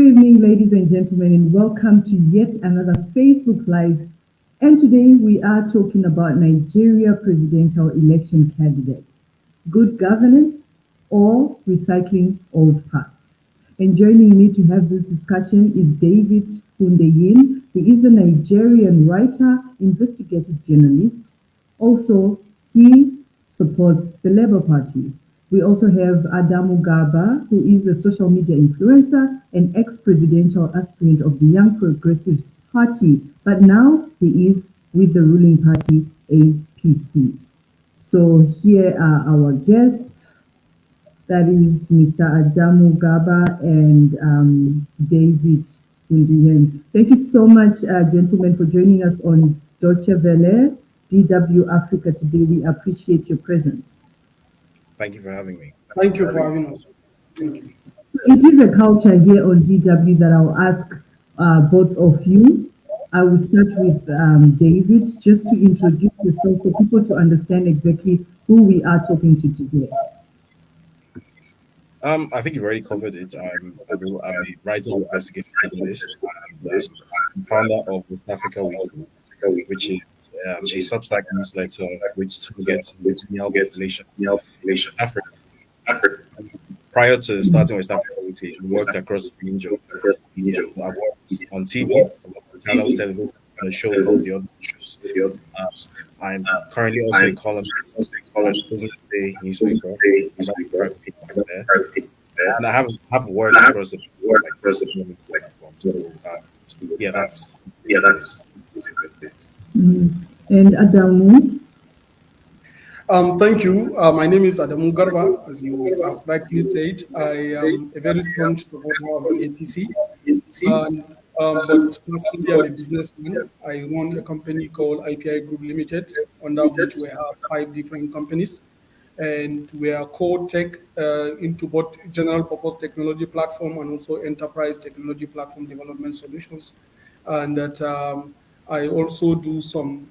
evening, ladies and gentlemen, and welcome to yet another Facebook Live. And today we are talking about Nigeria presidential election candidates, good governance or recycling old paths. And joining me to have this discussion is David Hundeyin. He is a Nigerian writer, investigative journalist. Also, he supports the Labour Party. We also have Adamu Garba, who is a social media influencer and ex-presidential aspirant of the Young Progressives Party, but now he is with the ruling party, APC. So here are our guests. That is Mr. Adamu Garba and David Hundeyin. Thank you so much, gentlemen, for joining us on Deutsche Welle, DW Africa today. We appreciate your presence. Thank you for having me. Thank you for having us. Thank you. It is a culture here on DW that I'll ask both of you. I will start with David, just to introduce yourself for people to understand exactly who we are talking to today. I think you've already covered it. I'm a writer and investigative journalist. I'm founder of West Africa Weekly, which is a Substack newsletter which targets millennial population in Africa. Prior to starting West Africa Weekly, I worked across a range of media. I worked on TV, channels, television, on a show called The Other News. I'm currently also a columnist at Business Day newspaper. And I have worked across the platform. So that's And Adamu. Thank you. My name is Adamu Garba, as you have rightly said. I am a very strong supporter of the APC. And, but personally, I'm a businessman. I run a company called IPI Group Limited, under which we have 5 different companies. And we are core tech into both general purpose technology platform and also enterprise technology platform development solutions. And that I also do some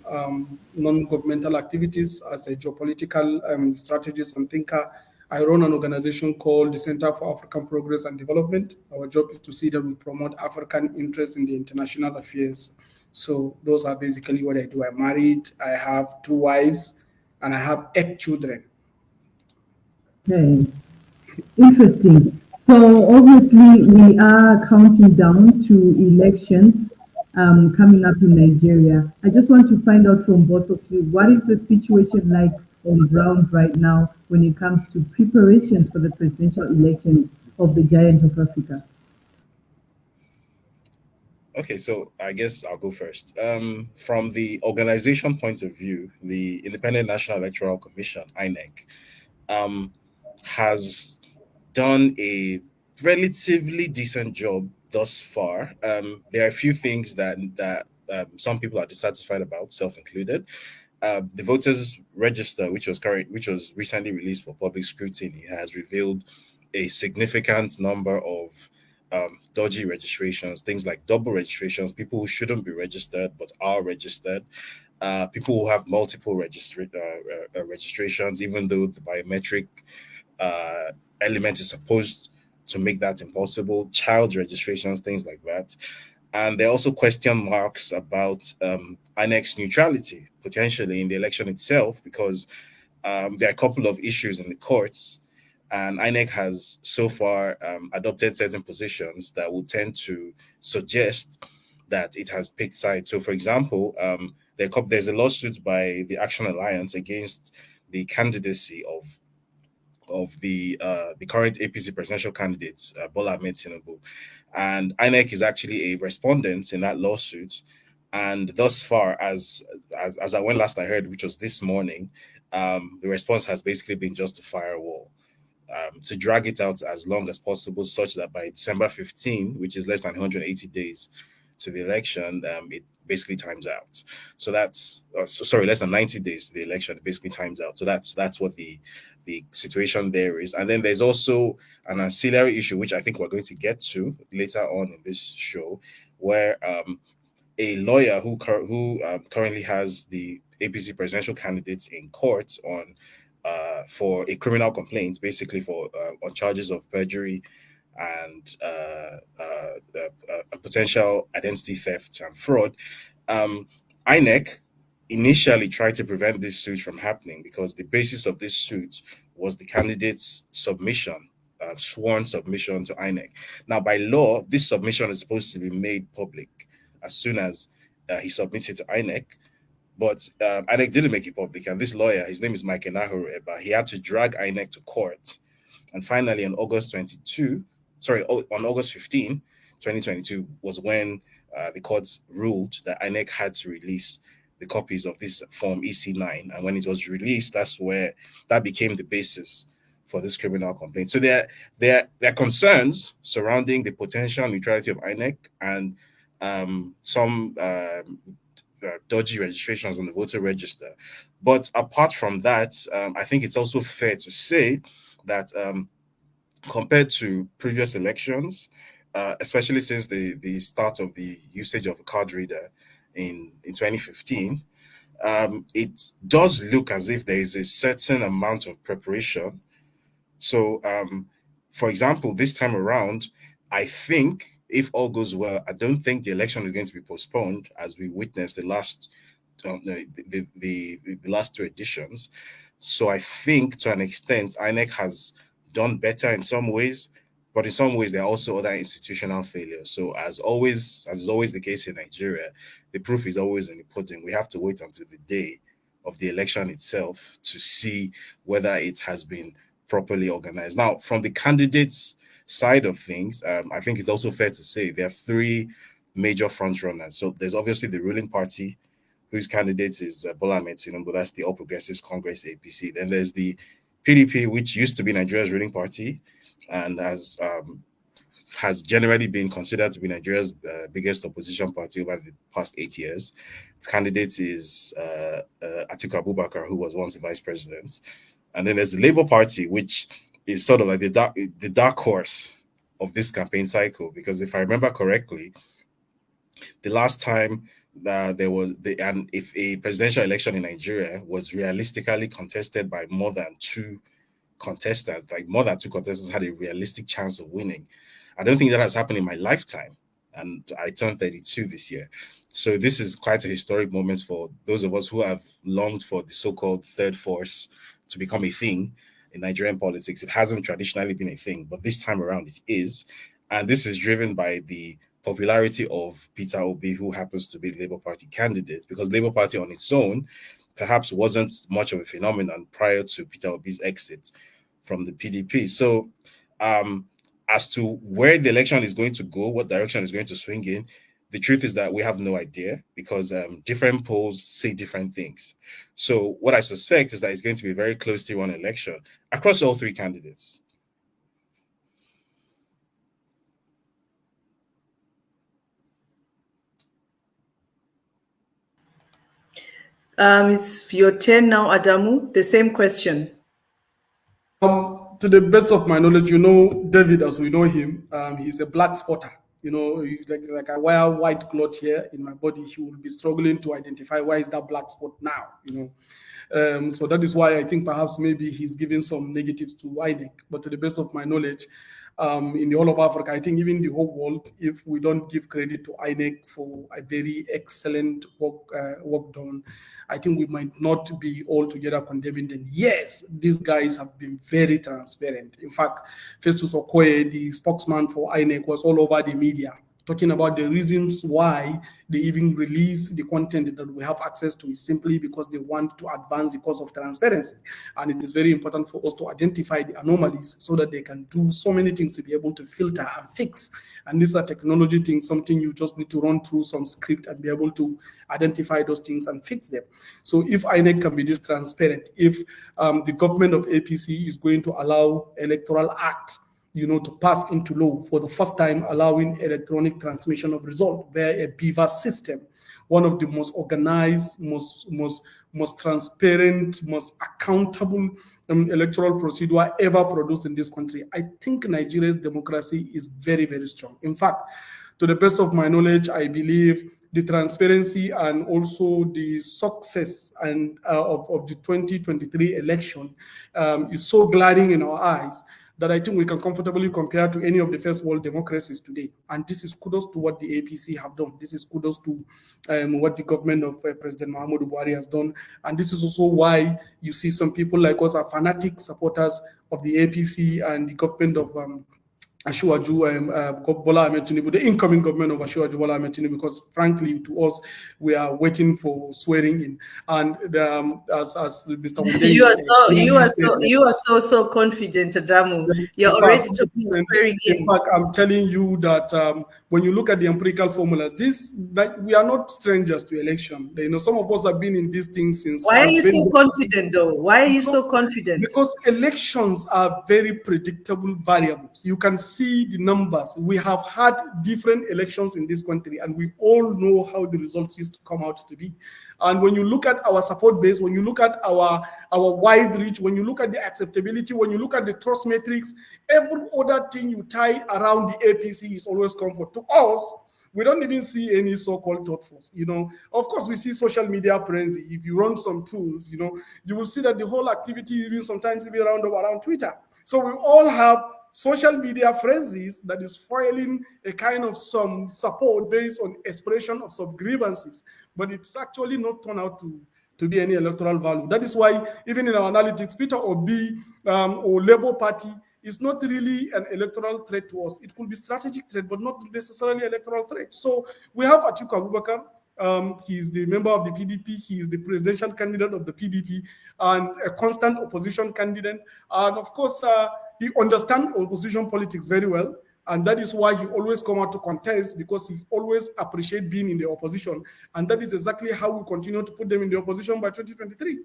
non-governmental activities as a geopolitical strategist and thinker. I run an organization called the Center for African Progress and Development. Our job is to see that we promote African interests in the international affairs. So those are basically what I do. I'm married, I have 2 wives, and I have 8 children. Okay, interesting. So obviously we are counting down to elections coming up in Nigeria. I just want to find out from both of you, what is the situation like on the ground right now when it comes to preparations for the presidential elections of the giant of Africa? Okay, so I guess I'll go first. From the organization point of view, the Independent National Electoral Commission, INEC, has done a relatively decent job thus far. There are a few things that some people are dissatisfied about, self included. The voters register, which was recently released for public scrutiny, has revealed a significant number of dodgy registrations, things like double registrations, people who shouldn't be registered but are registered, people who have multiple registrations, even though the biometric element is supposed to make that impossible, child registrations, things like that. And there are also question marks about INEC's neutrality, potentially in the election itself, because there are a couple of issues in the courts. And INEC has so far adopted certain positions that will tend to suggest that it has picked sides. So, for example, there's a lawsuit by the Action Alliance against the candidacy of the current APC presidential candidates, Bola Ahmed Tinubu, and INEC is actually a respondent in that lawsuit. And thus far, as I went last I heard, which was this morning, the response has basically been just a firewall. To drag it out as long as possible, such that by December 15, which is less than 180 days to the election, it basically times out. So that's less than 90 days to the election, it basically times out. So that's what the situation there is. And then there's also an ancillary issue, which I think we're going to get to later on in this show, where a lawyer who currently has the APC presidential candidates in court on for a criminal complaint, basically for on charges of perjury and potential identity theft and fraud. INEC initially tried to prevent this suit from happening because the basis of this suit was the candidate's submission, sworn submission to INEC. Now, by law, this submission is supposed to be made public as soon as he submitted to INEC. But INEC didn't make it public, and this lawyer, his name is Mike Enahoro Eba, he had to drag INEC to court. And finally, on August 15, 2022, was when the courts ruled that INEC had to release the copies of this form EC9. And when it was released, that's where that became the basis for this criminal complaint. So there are concerns surrounding the potential neutrality of INEC and some dodgy registrations on the voter register. But apart from that, I think it's also fair to say that compared to previous elections, especially since the start of the usage of a card reader in 2015, it does look as if there is a certain amount of preparation. So, for example, this time around, I think if all goes well, I don't think the election is going to be postponed, as we witnessed the last two editions. So I think to an extent, INEC has done better in some ways, but in some ways there are also other institutional failures. So as is always the case in Nigeria, the proof is always in the pudding. We have to wait until the day of the election itself to see whether it has been properly organized. Now, from the candidates' side of things, I think it's also fair to say there are three major front runners. So there's obviously the ruling party, whose candidate is Bola Ahmed Tinubu. That's the All Progressives Congress (APC). Then there's the PDP, which used to be Nigeria's ruling party, and has generally been considered to be Nigeria's biggest opposition party over the past 8 years. Its candidate is Atiku Abubakar, who was once the vice president. And then there's the Labour Party, which is sort of like the dark horse of this campaign cycle, because if I remember correctly, the last time that if a presidential election in Nigeria was realistically contested by more than two contestants, like more than two contestants had a realistic chance of winning, I don't think that has happened in my lifetime. And I turned 32 this year. So this is quite a historic moment for those of us who have longed for the so-called third force to become a thing in Nigerian politics. It hasn't traditionally been a thing, but this time around it is. And this is driven by the popularity of Peter Obi, who happens to be the Labour Party candidate, because Labour Party on its own perhaps wasn't much of a phenomenon prior to Peter Obi's exit from the PDP. So as to where the election is going to go, what direction is going to swing in, the truth is that we have no idea, because different polls say different things. So what I suspect is that it's going to be a very closely run election across all three candidates. It's your turn now, Adamu. The same question. To the best of my knowledge, David, as we know him, he's a black spotter. He's like I wear white cloth here in my body. He will be struggling to identify why is that black spot now. So that is why I think perhaps maybe he's giving some negatives to INEC. But to the best of my knowledge, in the whole of Africa, I think even the whole world, if we don't give credit to INEC for a very excellent work done, I think we might not be altogether condemning them. Yes, these guys have been very transparent. In fact, Festus Okoye, the spokesman for INEC, was all over the media talking about the reasons why they even release the content that we have access to is simply because they want to advance the cause of transparency. And it is very important for us to identify the anomalies so that they can do so many things to be able to filter and fix. And these are technology things, something you just need to run through some script and be able to identify those things and fix them. So if INEC can be this transparent, if the government of APC is going to allow Electoral Act to pass into law for the first time, allowing electronic transmission of result via a BVAS system, one of the most organized, most transparent, most accountable electoral procedure ever produced in this country. I think Nigeria's democracy is very, very strong. In fact, to the best of my knowledge, I believe the transparency and also the success and of the 2023 election is so glaring in our eyes that I think we can comfortably compare to any of the first world democracies today. And this is kudos to what the APC have done. This is kudos to what the government of President Muhammadu Buhari has done. And this is also why you see some people like us are fanatic supporters of the APC and the government of Asiwaju Bola Ahmed Tinubu, the incoming government of Asiwaju Bola Ahmed Tinubu, because frankly, to us, we are waiting for swearing in. And as Mr. Hundeyin, you are so confident, Adamu. You're already talking swearing in. In fact, I'm telling you that when you look at the empirical formulas, we are not strangers to election. Some of us have been in these things since. Why are you so confident, though? Why are you so confident? Because elections are very predictable variables. You can see the numbers. We have had different elections in this country, and we all know how the results used to come out to be. And when you look at our support base, when you look at our wide reach, when you look at the acceptability, when you look at the trust metrics, every other thing you tie around the APC is always comfort. To us, we don't even see any so-called thought force. Of course, we see social media frenzy. If you run some tools, you will see that the whole activity even sometimes even around Twitter. So we all have social media frenzies that is foiling a kind of some support based on expression of some grievances, but it's actually not turned out to be any electoral value. That is why even in our analytics, Peter Obi or Labour Party is not really an electoral threat to us. It could be strategic threat, but not necessarily electoral threat. So we have Atiku Abubakar. He is the member of the PDP. He is the presidential candidate of the PDP and a constant opposition candidate. And of course, he understands opposition politics very well. And that is why he always come out to contest, because he always appreciates being in the opposition. And that is exactly how we continue to put them in the opposition by 2023.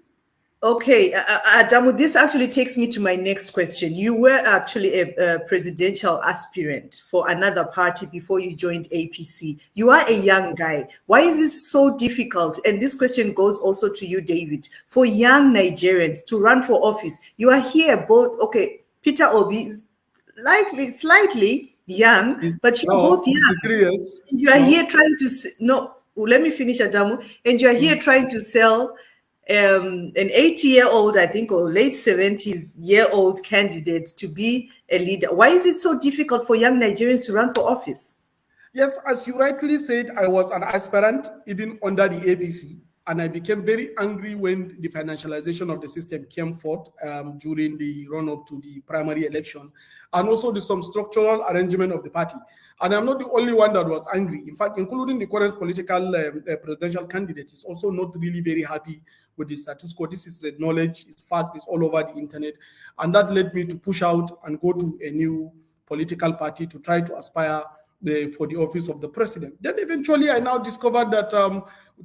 Okay, Adamu, this actually takes me to my next question. You were actually a presidential aspirant for another party before you joined APC. You are a young guy. Why is this so difficult? And this question goes also to you, David. For young Nigerians to run for office, you are here both, okay, Peter Obi is slightly young, but you're both young. 3 years. You are here trying to, let me finish, Adamu. And you are here trying to sell an 80-year-old, I think, or late 70s-year-old candidate to be a leader. Why is it so difficult for young Nigerians to run for office? Yes, as you rightly said, I was an aspirant even under the APC, and I became very angry when the financialization of the system came forth during the run-up to the primary election, and also some structural arrangement of the party. And I'm not the only one that was angry. In fact, including the current political presidential candidate is also not really very happy with the status quo. This is knowledge, it's fact, it's all over the internet. And that led me to push out and go to a new political party to try to aspire for the office of the president. Then eventually I now discovered that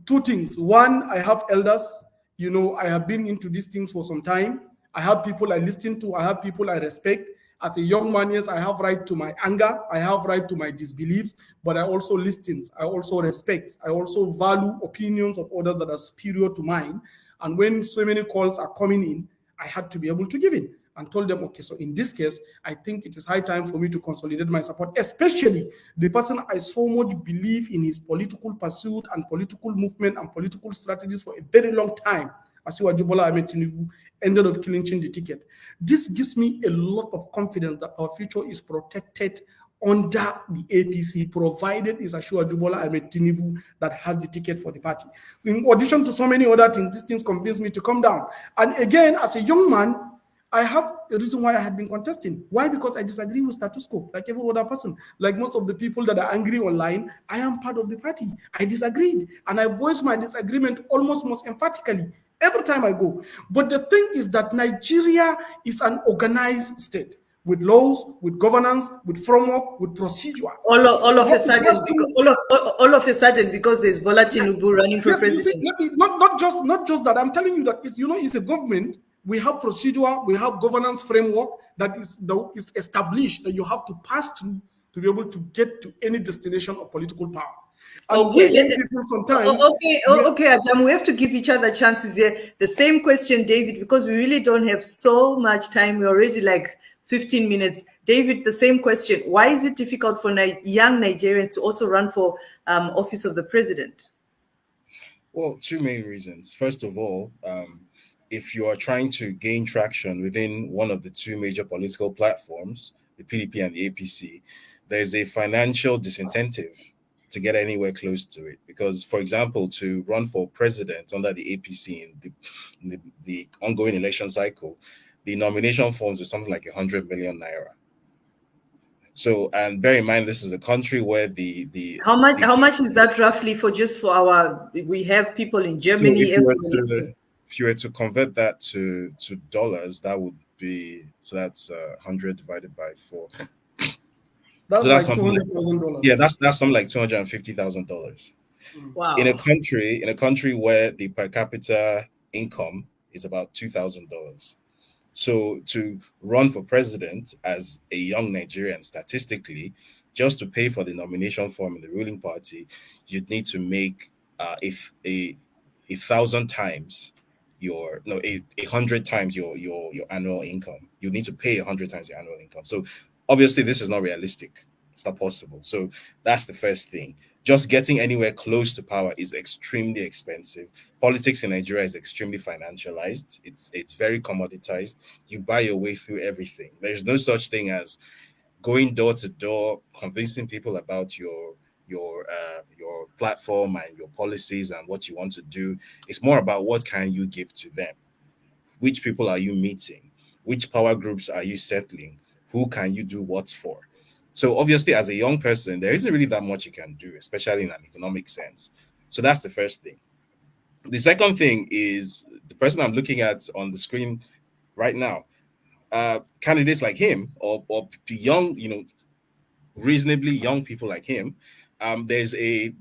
two things. One, I have elders. I have been into these things for some time. I have people I listen to. I have people I respect. As a young man, yes, I have right to my anger. I have right to my disbeliefs, but I also listen. I also respect. I also value opinions of others that are superior to mine. And when so many calls are coming in, I had to be able to give in and told them, okay, so in this case, I think it is high time for me to consolidate my support, especially the person I so much believe in his political pursuit and political movement and political strategies for a very long time. Asiwaju Bola Ahmed Tinubu ended up clinching the ticket. This gives me a lot of confidence that our future is protected under the APC, provided it's Asiwaju Bola Ahmed Tinubu that has the ticket for the party. So in addition to so many other things, these things convince me to come down. And again, as a young man, I have a reason why I had been contesting. Why? Because I disagree with status quo, like every other person. Like most of the people that are angry online, I am part of the party. I disagreed, and I voiced my disagreement almost most emphatically every time I go. But the thing is that Nigeria is an organized state with laws, with governance, with framework, with procedure. All of a sudden, because there's Bola Tinubu running for president. Not just that. I'm telling you that it's a government. We have procedure, we have governance framework that is established that you have to pass through to be able to get to any destination of political power. And okay, sometimes. Okay, Adamu, we have to give each other chances here. The same question, David, because we really don't have so much time. We're already like 15 minutes. David, the same question. Why is it difficult for young Nigerians to also run for office of the president? Well, two main reasons. First of all, if you are trying to gain traction within one of the two major political platforms, the PDP and the APC, there's a financial disincentive to get anywhere close to it. Because, for example, to run for president under the APC in the ongoing election cycle, the nomination forms are something like 100 million naira. So, and bear in mind, this is a country where How much is that roughly for just for our? We have people in so Germany. Everyone if you were to convert that to dollars, that would be, so that's 100 divided by 4. So That's that's like something like, yeah, $200,000. that's something like $250,000 Wow. in a country where the per capita income is about $2,000. So to run for president as a young Nigerian, statistically, just to pay for the nomination form in the ruling party, you'd need to make a thousand times your no a hundred times your annual income. You need to pay 100 times your annual income. So obviously this is not realistic. It's not possible. So that's the first thing. Just getting anywhere close to power is extremely expensive. Politics in Nigeria is extremely financialized. It's very commoditized. You buy your way through everything. There's no such thing as going door to door, convincing people about your platform and your policies and what you want to do. It's more about what can you give to them. Which people are you meeting? Which power groups are you settling? Who can you do what for? So obviously, as a young person, there isn't really that much you can do, especially in an economic sense. So that's the first thing. The second thing is the person I'm looking at on the screen right now. Candidates like him or young, reasonably young people like him, there's a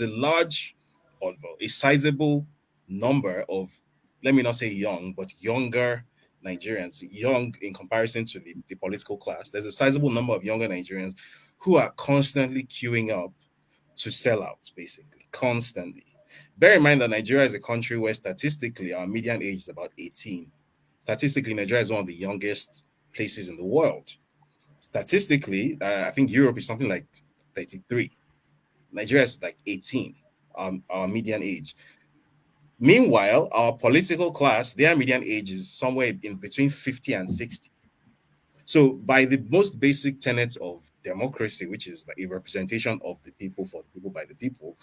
large or a sizable number of, let me not say young, but younger Nigerians, young in comparison to the political class. There's a sizable number of younger Nigerians who are constantly queuing up to sell out, basically, constantly. Bear in mind that Nigeria is a country where statistically our median age is about 18. Statistically, Nigeria is one of the youngest places in the world. Statistically, I think Europe is something like 33. Nigeria is like 18, our median age. Meanwhile, our political class, their median age is somewhere in between 50 and 60. So, by the most basic tenets of democracy, which is like a representation of the people for the people by the people,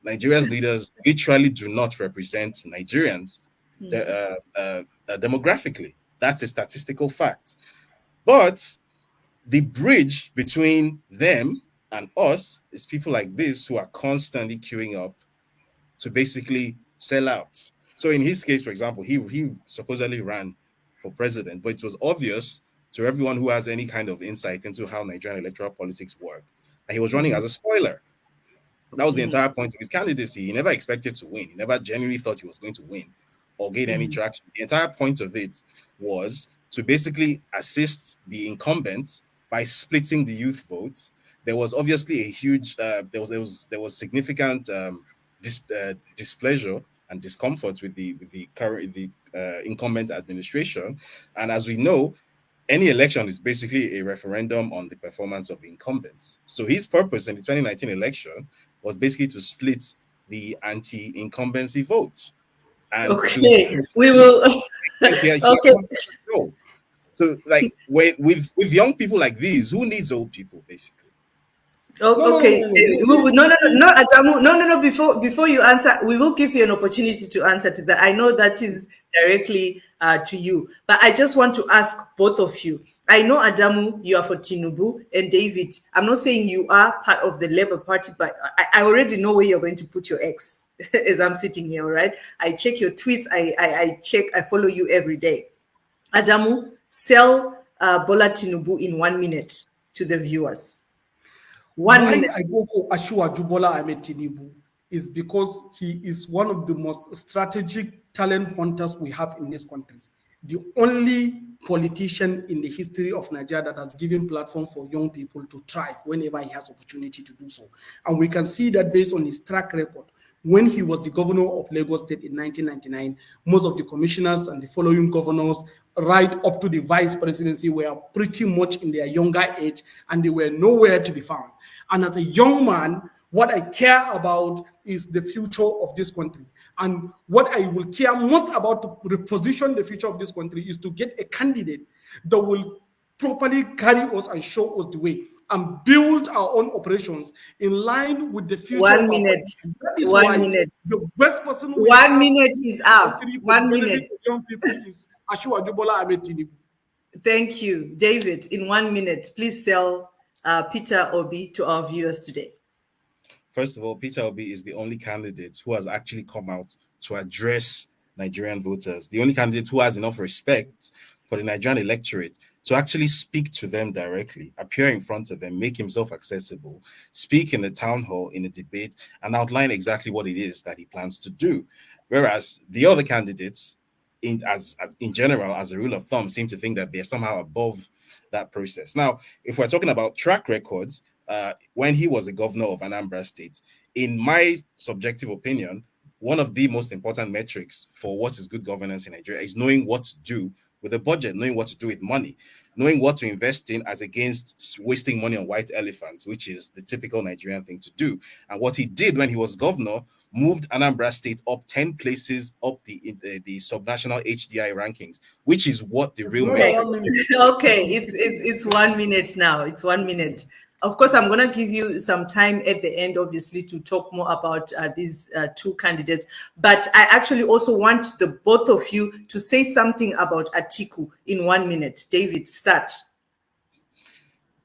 Nigeria's leaders literally do not represent Nigerians demographically. That's a statistical fact. But the bridge between them and us is people like this who are constantly queuing up to basically sell out. So in his case, for example, he supposedly ran for president, but it was obvious to everyone who has any kind of insight into how Nigerian electoral politics work that he was running as a spoiler. That was the entire point of his candidacy. He never expected to win. He never genuinely thought he was going to win or gain any traction. The entire point of it was to basically assist the incumbents by splitting the youth votes. There was obviously a huge, there was significant displeasure and discomfort with the current incumbent administration, and as we know, any election is basically a referendum on the performance of the incumbents. So his purpose in the 2019 election was basically to split the anti-incumbency vote. And okay, we will. Okay. So, like, with young people like these, who needs old people, basically? Oh, okay. No, Adamu. No. Before you answer, we will give you an opportunity to answer to that. I know that is directly to you, but I just want to ask both of you. I know, Adamu, you are for Tinubu, and David, I'm not saying you are part of the Labour Party, but I already know where you're going to put your X as I'm sitting here, right? I check your tweets. I follow you every day. Adamu, sell Bola Tinubu in 1 minute to the viewers. Why I go for Ashwaju Bola Ahmed Tinubu is because he is one of the most strategic talent hunters we have in this country. The only politician in the history of Nigeria that has given platform for young people to thrive whenever he has opportunity to do so. And we can see that based on his track record. When he was the governor of Lagos State in 1999, most of the commissioners and the following governors right up to the vice presidency were pretty much in their younger age, and they were nowhere to be found. And as a young man, what I care about is the future of this country. And what I will care most about to reposition the future of this country is to get a candidate that will properly carry us and show us the way and build our own operations in line with the future 1 of our minute. country. That is 1 why minute. the best person we 1 have minute is up. for the 1 benefit minute. of young people is Asiwaju Bola Ahmed Tinubu. Thank you. David, in 1 minute, please sell Peter Obi to our viewers today. First of all, Peter Obi is the only candidate who has actually come out to address Nigerian voters, the only candidate who has enough respect for the Nigerian electorate to actually speak to them directly, appear in front of them, make himself accessible, speak in the town hall, in a debate, and outline exactly what it is that he plans to do. Whereas the other candidates, in general, as a rule of thumb, seem to think that they're somehow above that process. Now, if we're talking about track records, when he was the governor of Anambra State, in my subjective opinion, one of the most important metrics for what is good governance in Nigeria is knowing what to do with a budget, knowing what to do with money, knowing what to invest in as against wasting money on white elephants, which is the typical Nigerian thing to do. And what he did when he was governor, moved Anambra State up 10 places up the subnational HDI rankings, which is what the real Okay, message. okay. It's 1 minute now. It's 1 minute. Of course, I'm going to give you some time at the end, obviously, to talk more about these two candidates. But I actually also want the both of you to say something about Atiku in 1 minute. David, start.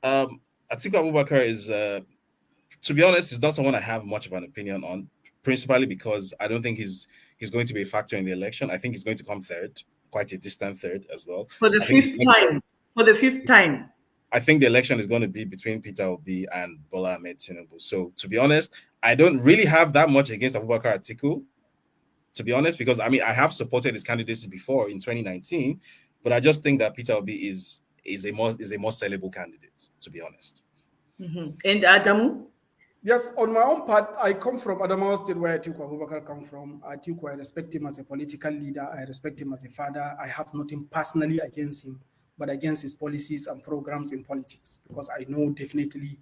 Atiku Abubakar is, to be honest, is not someone I have much of an opinion on, principally because I don't think he's going to be a factor in the election. I think he's going to come third, quite a distant third as well. For the fifth time. For the fifth time. I think the election is going to be between Peter Obi and Bola Ahmed Tinubu. So, to be honest, I don't really have that much against Abubakar Atiku, to be honest, because I have supported his candidacy before in 2019, but I just think that Peter Obi is a more sellable candidate, to be honest. Mm-hmm. And Adamu? Yes, on my own part, I come from Adamawa State, where Atiku Abubakar come from. Atiku, I respect him as a political leader. I respect him as a father. I have nothing personally against him, but against his policies and programs in politics, because I know definitely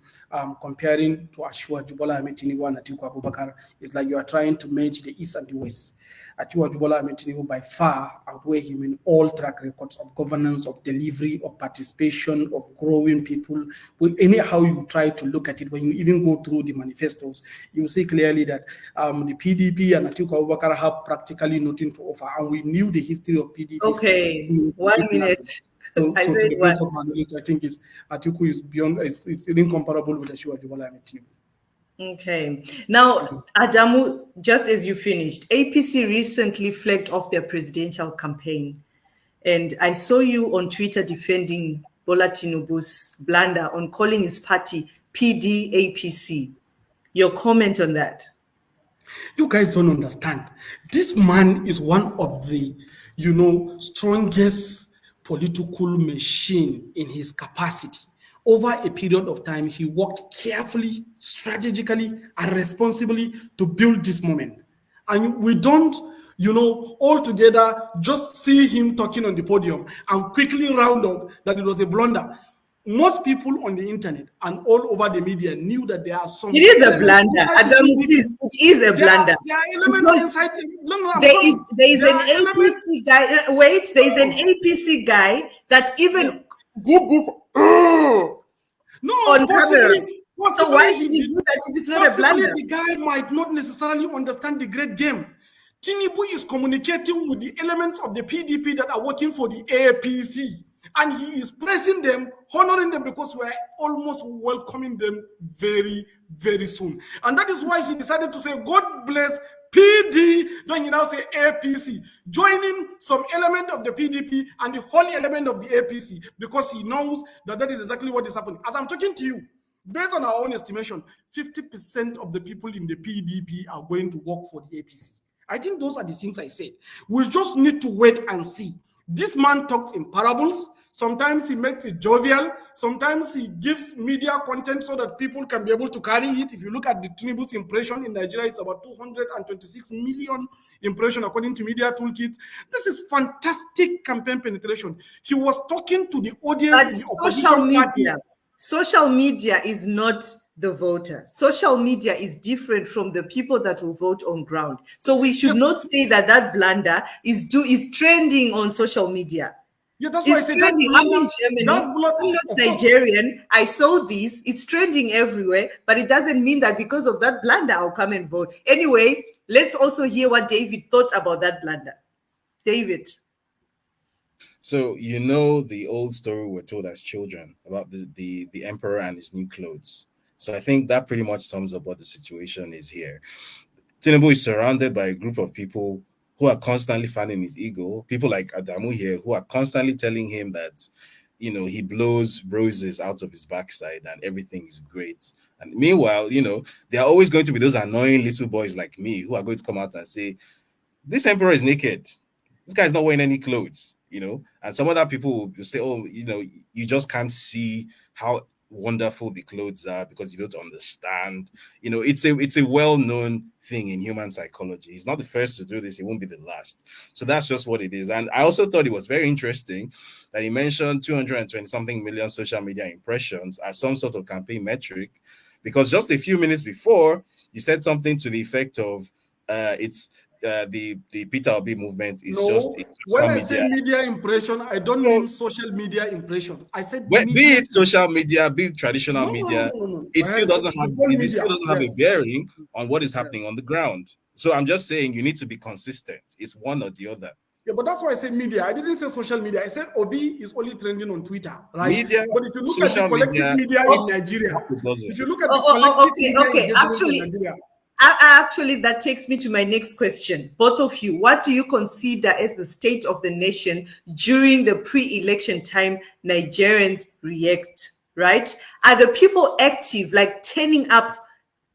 comparing to Asiwaju Bola Ahmed Tinubu and Atiku Abubakar is like you are trying to merge the East and the West. Asiwaju Bola Ahmed Tinubu by far outweigh him in all track records of governance, of delivery, of participation, of growing people. Anyhow you try to look at it, when you even go through the manifestos, you see clearly that the PDP and Atiku Abubakar have practically nothing to offer, and we knew the history of PDP. Okay, 1 minute. So to the best of my knowledge, I think Atiku is beyond, it's incomparable with Asiwaju Bola Ahmed Tinubu. Okay. Now, Adamu, just as you finished, APC recently flagged off their presidential campaign. And I saw you on Twitter defending Bola Tinubu's blunder on calling his party PDAPC. Your comment on that? You guys don't understand. This man is one of the, strongest political machine in his capacity. Over a period of time, he worked carefully, strategically, and responsibly to build this moment. And we don't, all together just see him talking on the podium and quickly round up that it was a blunder. Most people on the internet and all over the media knew that there are some. It is a blunder. Adamu, please, it is a blunder. There are elements inside. There is an APC guy. Wait, there is an APC guy that even did this. No, on camera. Possibly So why did you do that if it's not a blunder? The guy might not necessarily understand the great game. Tinubu is communicating with the elements of the PDP that are working for the APC, and he is praising them, honoring them, because we're almost welcoming them very, very soon. And that is why he decided to say, God bless PD, then you now say APC, joining some element of the PDP and the whole element of the APC, because he knows that that is exactly what is happening. As I'm talking to you, based on our own estimation, 50% of the people in the PDP are going to work for the APC. I think those are the things I said. We just need to wait and see. This man talks in parables. Sometimes he makes it jovial. Sometimes he gives media content so that people can be able to carry it. If you look at the Tinubu's impression in Nigeria, it's about 226 million impression according to Media Toolkit. This is fantastic campaign penetration. He was talking to the audience in the opposition party. Social media is not the voter. Social media is different from the people that will vote on ground. So we should not say that that blunder is trending on social media. Yeah, that's why I It's said trending. I'm in Germany. I'm not of course. Nigerian. I saw this. It's trending everywhere, but it doesn't mean that because of that blunder, I'll come and vote. Anyway, let's also hear what David thought about that blunder. David. So you know the old story we're told as children about the emperor and his new clothes. So I think that pretty much sums up what the situation is here. Tinubu is surrounded by a group of people who are constantly fanning his ego. People like Adamu here who are constantly telling him that, he blows roses out of his backside and everything is great. And meanwhile, there are always going to be those annoying little boys like me who are going to come out and say, this emperor is naked. This guy's not wearing any clothes, And some other people will say, oh, you just can't see how wonderful the clothes are because you don't understand. It's a well-known thing in human psychology. He's not the first to do this. He won't be the last. So that's just what it is. And I also thought it was very interesting that he mentioned 220 something million social media impressions as some sort of campaign metric, because just a few minutes before you said something to the effect of the Peter Obi movement is just a when I media. say media impression, I don't mean social media impression. I said be media. it social media, be it traditional media, it still doesn't have a bearing on what is happening on the ground. So I'm just saying you need to be consistent. It's one or the other. Yeah, but that's why I said media. I didn't say social media. I said Obi is only trending on Twitter, right? Media, but if you look at the collective media in Nigeria, if you look at the collective media in Nigeria, actually, that takes me to my next question. Both of you, what do you consider as the state of the nation during the pre-election time Nigerians react, right? Are the people active, like turning up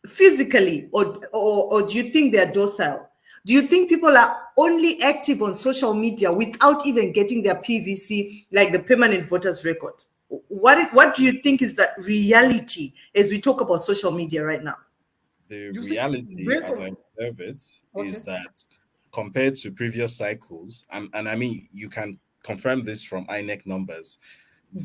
physically, or do you think they're docile? Do you think people are only active on social media without even getting their PVC, like the permanent voters record? What do you think is the reality as we talk about social media right now? The reality, as I observe it, is that compared to previous cycles, and I mean, you can confirm this from INEC numbers,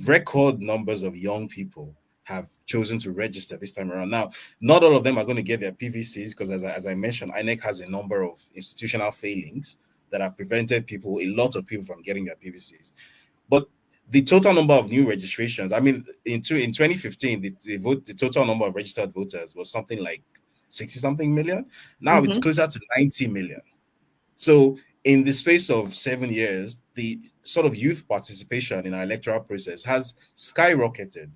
record numbers of young people have chosen to register this time around. Now, not all of them are going to get their PVCs because, as I mentioned, INEC has a number of institutional failings that have prevented a lot of people from getting their PVCs. But the total number of new registrations, I mean, in 2015, the total number of registered voters was something like 60 something million. Now it's closer to 90 million. So in the space of 7 years, the sort of youth participation in our electoral process has skyrocketed.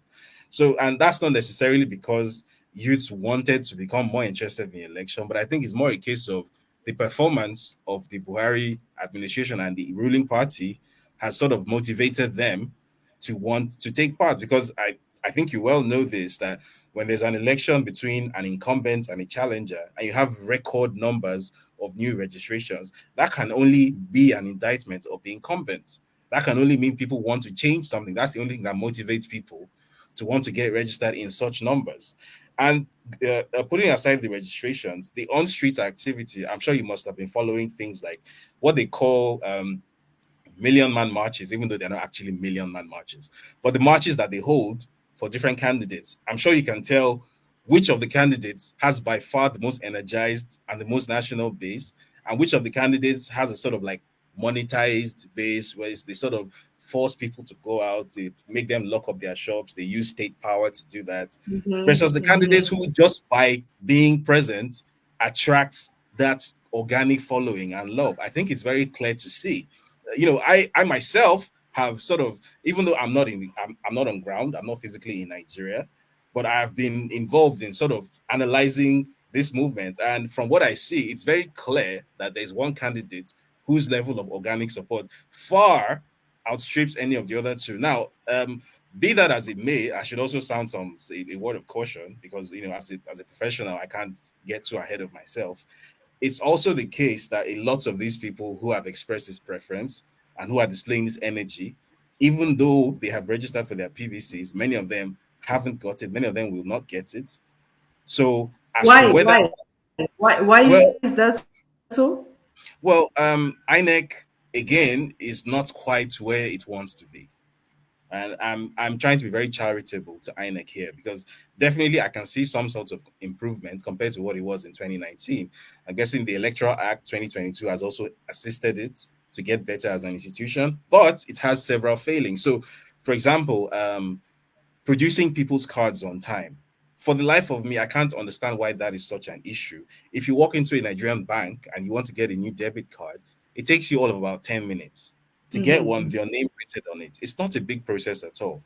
So, and that's not necessarily because youths wanted to become more interested in the election, but I think it's more a case of the performance of the Buhari administration and the ruling party has sort of motivated them to want to take part, because I think you well know this, that when there's an election between an incumbent and a challenger and you have record numbers of new registrations, that can only be an indictment of the incumbent. That can only mean people want to change something. That's the only thing that motivates people to want to get registered in such numbers. And putting aside the registrations, the on-street activity, I'm sure you must have been following things like what they call million man marches, even though they're not actually million man marches, but the marches that they hold for different candidates. I'm sure you can tell which of the candidates has by far the most energized and the most national base, and which of the candidates has a sort of like monetized base where they sort of force people to go out, they make them lock up their shops, they use state power to do that, versus the candidates who just by being present attracts that organic following and love. I think it's very clear to see. I myself have sort of, even though I'm not on ground, I'm not physically in Nigeria, but I've been involved in sort of analyzing this movement. And from what I see, it's very clear that there's one candidate whose level of organic support far outstrips any of the other two. Now, be that as it may, I should also sound a word of caution, because as a professional, I can't get too ahead of myself. It's also the case that a lot of these people who have expressed this preference and who are displaying this energy, even though they have registered for their PVCs, many of them haven't got it. Many of them will not get it. So why is that so? Well, INEC again is not quite where it wants to be. And I'm trying to be very charitable to INEC here, because definitely I can see some sort of improvement compared to what it was in 2019. I'm guessing the Electoral Act 2022 has also assisted it to get better as an institution, but it has several failings. So, for example, producing people's cards on time. For the life of me, I can't understand why that is such an issue. If you walk into a Nigerian bank and you want to get a new debit card, it takes you all of about 10 minutes to get one with your name printed on it. It's not a big process at all.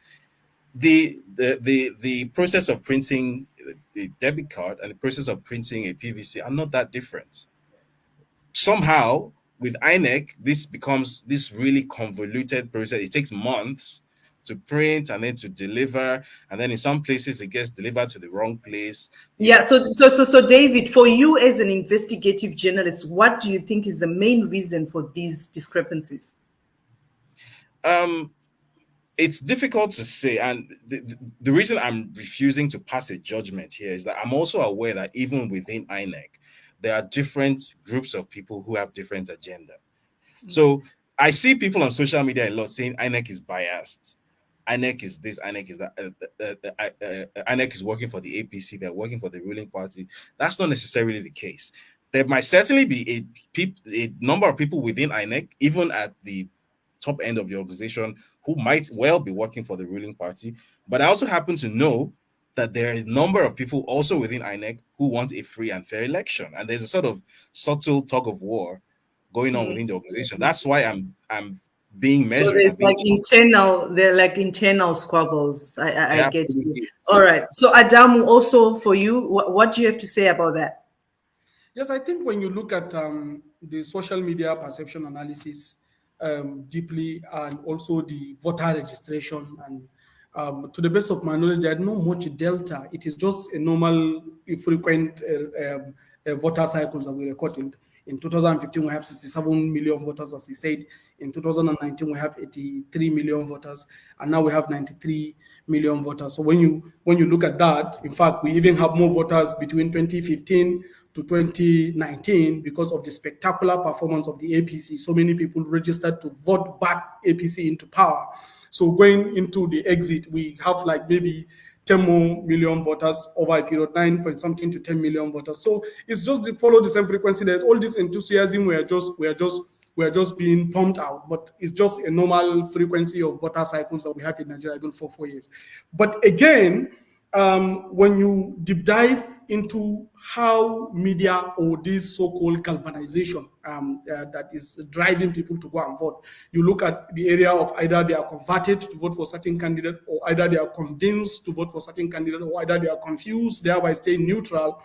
The process of printing a debit card and the process of printing a PVC are not that different. Somehow, with INEC, this becomes this really convoluted process. It takes months to print and then to deliver, and then in some places it gets delivered to the wrong place. Yeah. So David, for you as an investigative journalist, what do you think is the main reason for these discrepancies? It's difficult to say, and the reason I'm refusing to pass a judgment here is that I'm also aware that even within INEC, there are different groups of people who have different agenda. So I see people on social media a lot saying INEC is biased. INEC is this, INEC is that. INEC is working for the APC, they're working for the ruling party. That's not necessarily the case. There might certainly be a number of people within INEC, even at the top end of the organization, who might well be working for the ruling party. But I also happen to know that there are a number of people also within INEC who want a free and fair election. And there's a sort of subtle tug of war going on within the organization. That's why I'm being measured. So there's like internal squabbles. I get you. All right. So Adamu, also for you, what do you have to say about that? Yes, I think when you look at the social media perception analysis deeply, and also the voter registration, and to the best of my knowledge, there's no much delta. It is just a normal, frequent voter cycles that we record. In 2015, we have 67 million voters, as he said. In 2019, we have 83 million voters, and now we have 93 million voters. So when you look at that, in fact, we even have more voters between 2015 to 2019 because of the spectacular performance of the APC. So many people registered to vote back APC into power. So going into the exit, we have like maybe 10 more million voters over a period, 9 point something to 10 million voters. So it's just to follow the same frequency that all this enthusiasm we are just being pumped out, but it's just a normal frequency of voter cycles that we have in Nigeria for 4 years. But again, when you deep dive into how media or this so-called galvanization that is driving people to go and vote, you look at the area of either they are converted to vote for a certain candidate, or either they are convinced to vote for a certain candidate, or either they are confused, thereby staying neutral.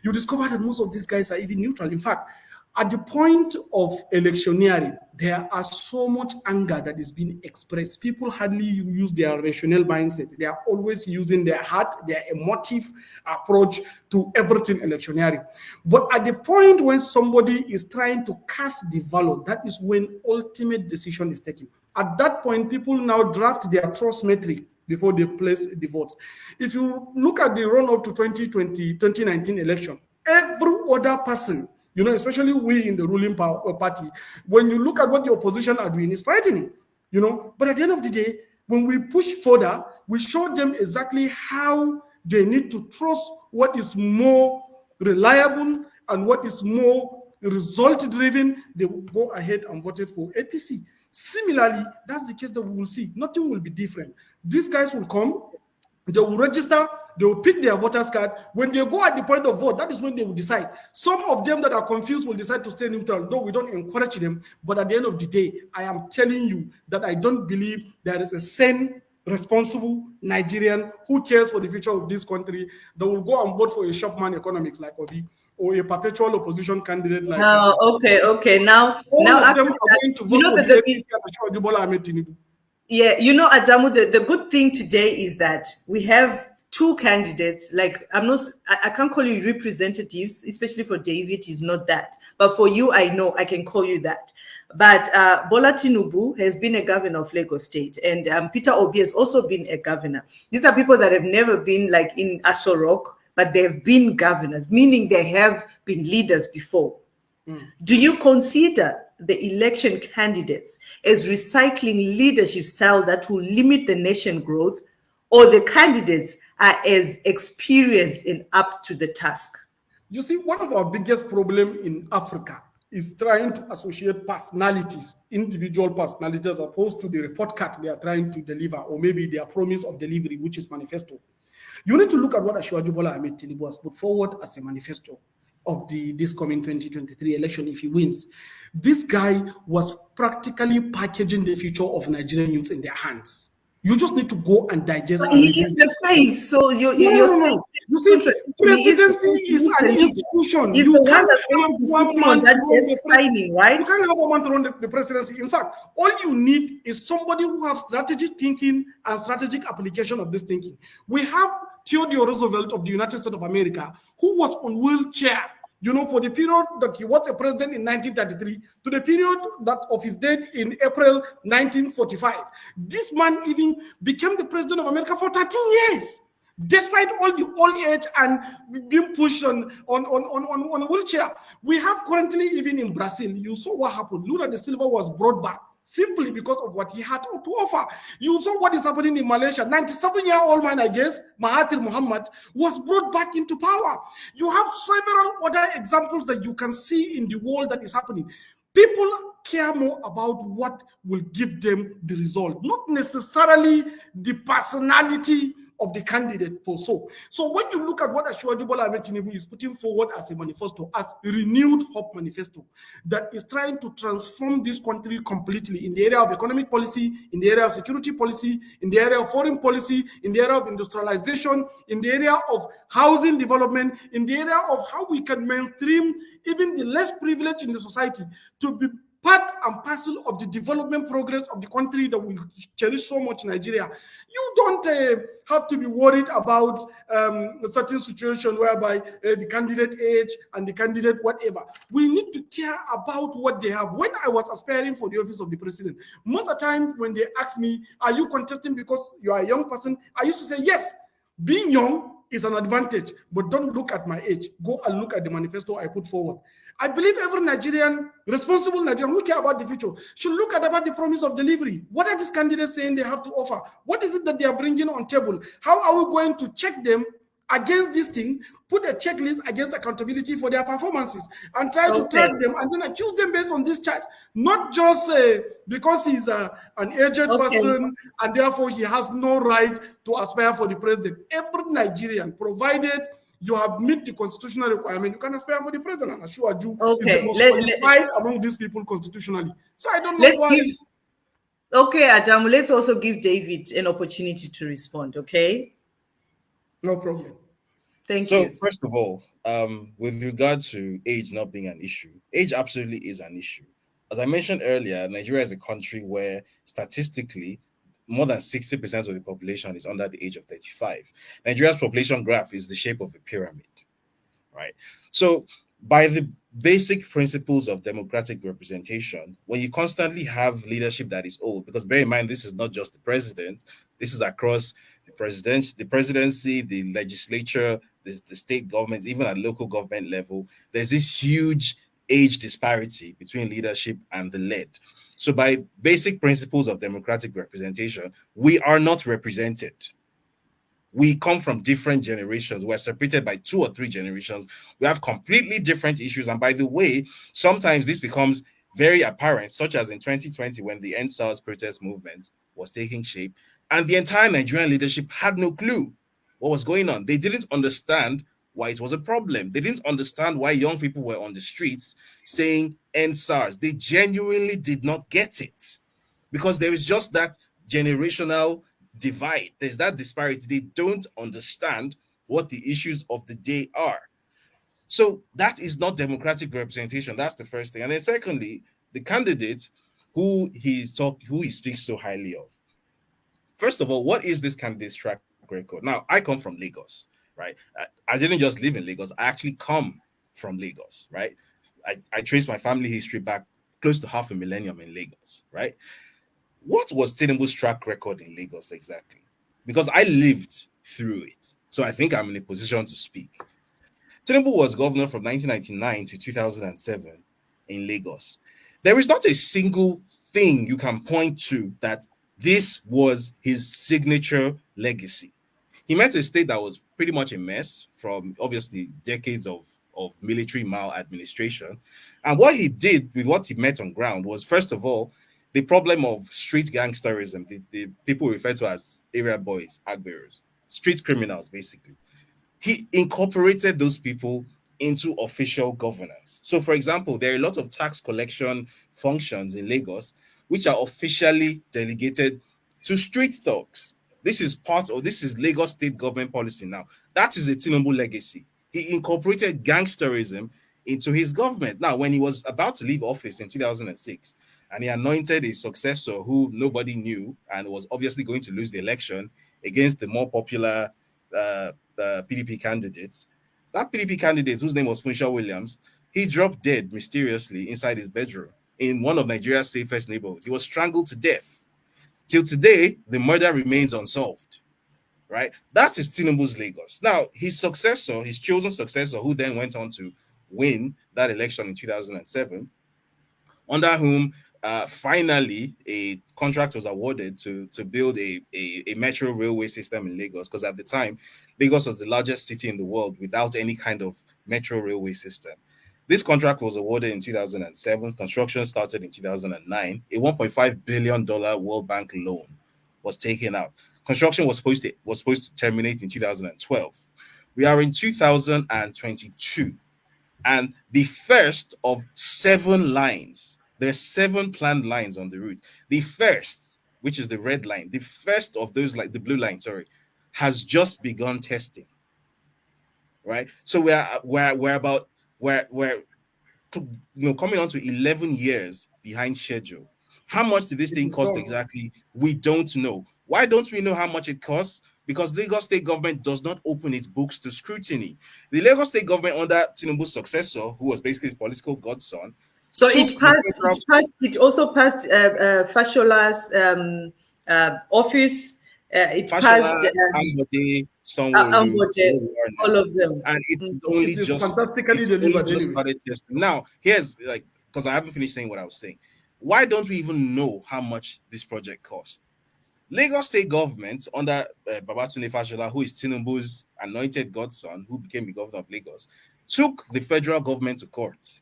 You discover that most of these guys are even neutral. In fact, at the point of electioneering, there are so much anger that is being expressed. People hardly use their rational mindset. They are always using their heart, their emotive approach to everything electioneering. But at the point when somebody is trying to cast the ballot, that is when ultimate decision is taken. At that point, people now draft their trust metric before they place the votes. If you look at the run-up to 2019 election, every other person, especially we in the ruling party, when you look at what the opposition are doing, it's frightening, But at the end of the day, when we push further, we show them exactly how they need to trust what is more reliable and what is more result-driven. They will go ahead and vote for APC. Similarly, that's the case that we will see. Nothing will be different. These guys will come, they will register, they will pick their voters card. When they go at the point of vote, that is when they will decide. Some of them that are confused will decide to stay neutral, though we don't encourage them. But at the end of the day, I am telling you that I don't believe there is a sane, responsible Nigerian who cares for the future of this country that will go and vote for a shopman economics like Obi, or a perpetual opposition candidate like. Okay. Now of them are going to vote for the Tinubu. Yeah, Adamu, the good thing today is that we have two candidates. Like, I can't call you representatives, especially for David, he's not that. But for you, I know I can call you that. But Bola Tinubu has been a governor of Lagos State, and Peter Obi has also been a governor. These are people that have never been like in Aso Rock, but they've been governors, meaning they have been leaders before. Do you consider the election candidates as recycling leadership style that will limit the nation growth, or the candidates are as experienced and up to the task? You see, one of our biggest problem in Africa is trying to associate personalities, individual personalities, as opposed to the report card they are trying to deliver, or maybe their promise of delivery, which is manifesto. You need to look at what Asiwaju Bola Ahmed Tinubu has put forward as a manifesto of this coming 2023 election if he wins. This guy was practically packaging the future of Nigerian youth in their hands. You just need to go and digest. But he is the face, so you're no. You see, presidency is an institution. You can't have one man signing, right? You can't have one man to run the presidency. In fact, all you need is somebody who has strategic thinking and strategic application of this thinking. We have Theodore Roosevelt of the United States of America, who was on wheelchair, for the period that he was a president in 1933 to the period that of his death in April 1945. This man even became the president of America for 13 years, despite all the old age and being pushed on a wheelchair. We have currently, even in Brazil, you saw what happened. Lula da Silva was brought back simply because of what he had to offer. You saw what is happening in Malaysia. 97-year-old man, I guess, Mahathir Mohamad, was brought back into power. You have several other examples that you can see in the world that is happening. People care more about what will give them the result, not necessarily the personality of the candidate for so. So when you look at what Asiwaju Bola Ahmed Tinubu is putting forward as a manifesto, as a renewed hope manifesto, that is trying to transform this country completely in the area of economic policy, in the area of security policy, in the area of foreign policy, in the area of industrialization, in the area of housing development, in the area of how we can mainstream even the less privileged in the society to be part and parcel of the development progress of the country that we cherish so much in Nigeria. You don't have to be worried about a certain situation whereby the candidate age and the candidate whatever. We need to care about what they have. When I was aspiring for the office of the president, most of the time when they ask me, are you contesting because you are a young person? I used to say, yes, being young is an advantage, but don't look at my age. Go and look at the manifesto I put forward. I believe every Nigerian, responsible Nigerian who care about the future, should look at about the promise of delivery. What are these candidates saying they have to offer? What is it that they are bringing on table? How are we going to check them against this thing, put a checklist against accountability for their performances, and try to track them and then accuse them based on these charts, not just because he's an aged person and therefore he has no right to aspire for the president. Every Nigerian, provided you have met the constitutional requirement, you can aspire for the president. And Asiwaju is the most qualified among these people constitutionally. So I don't know why. Adamu, let's also give David an opportunity to respond, okay? No problem. Thank you. So, first of all, with regard to age not being an issue, age absolutely is an issue. As I mentioned earlier, Nigeria is a country where statistically, more than 60% of the population is under the age of 35. Nigeria's population graph is the shape of a pyramid, right? So, by the basic principles of democratic representation, when you constantly have leadership that is old, because bear in mind, this is not just the president, this is across the presidency, the legislature, the state governments, even at local government level, there's this huge age disparity between leadership and the led. So by basic principles of democratic representation, we are not represented. We come from different generations. We're separated by 2 or 3 generations. We have completely different issues. And by the way, sometimes this becomes very apparent, such as in 2020 when the End SARS protest movement was taking shape, and the entire Nigerian leadership had no clue what was going on. They didn't understand why it was a problem. They didn't understand why young people were on the streets saying End SARS. They genuinely did not get it because there is just that generational divide. There's that disparity. They don't understand what the issues of the day are. So that is not democratic representation. That's the first thing. And then secondly, the candidate who he speaks so highly of. First of all, what is this candidate's track record? Now, I come from Lagos, right? I didn't just live in Lagos. I actually come from Lagos, right? I trace my family history back close to half a millennium in Lagos, right? What was Tinubu's track record in Lagos exactly? Because I lived through it. So I think I'm in a position to speak. Tinubu was governor from 1999 to 2007 in Lagos. There is not a single thing you can point to that this was his signature legacy. He met a state that was pretty much a mess from obviously decades of military maladministration. And what he did with what he met on ground was, first of all, the problem of street gangsterism, the people referred to as area boys, agberos, street criminals, basically. He incorporated those people into official governance. So, for example, there are a lot of tax collection functions in Lagos which are officially delegated to street thugs. This is Lagos state government policy now. That is a Tinubu legacy. He incorporated gangsterism into his government. Now, when he was about to leave office in 2006, and he anointed a successor who nobody knew and was obviously going to lose the election against the more popular PDP candidates. That PDP candidate, whose name was Funshaw Williams, he dropped dead mysteriously inside his bedroom in one of Nigeria's safest neighborhoods. He was strangled to death. Till today, the murder remains unsolved. Right? That is Tinubu's Lagos. Now, his successor, his chosen successor, who then went on to win that election in 2007, under whom finally a contract was awarded to build a metro railway system in Lagos, because at the time, Lagos was the largest city in the world without any kind of metro railway system. This contract was awarded in 2007. Construction started in 2009. A $1.5 billion World Bank loan was taken out. Construction was supposed to terminate in 2012. We are in 2022, and the first of 7 lines. There's 7 planned lines on the route. The first, which is the red line, the first of those, like the blue line, sorry, has just begun testing. Right. So we're about coming on to 11 years behind schedule. How much did this thing cost exactly? We don't know. Why don't we know how much it costs? Because Lagos state government does not open its books to scrutiny. The Lagos state government under Tinubu's successor, who was basically his political godson, so it also passed Fashola's office. It passed Ambode, all of them, and it's only just started testing. Now, here's because I haven't finished saying what I was saying. Why don't we even know how much this project cost? Lagos state government under Babatunde Fashola, who is Tinubu's anointed godson, who became the governor of Lagos, took the federal government to court.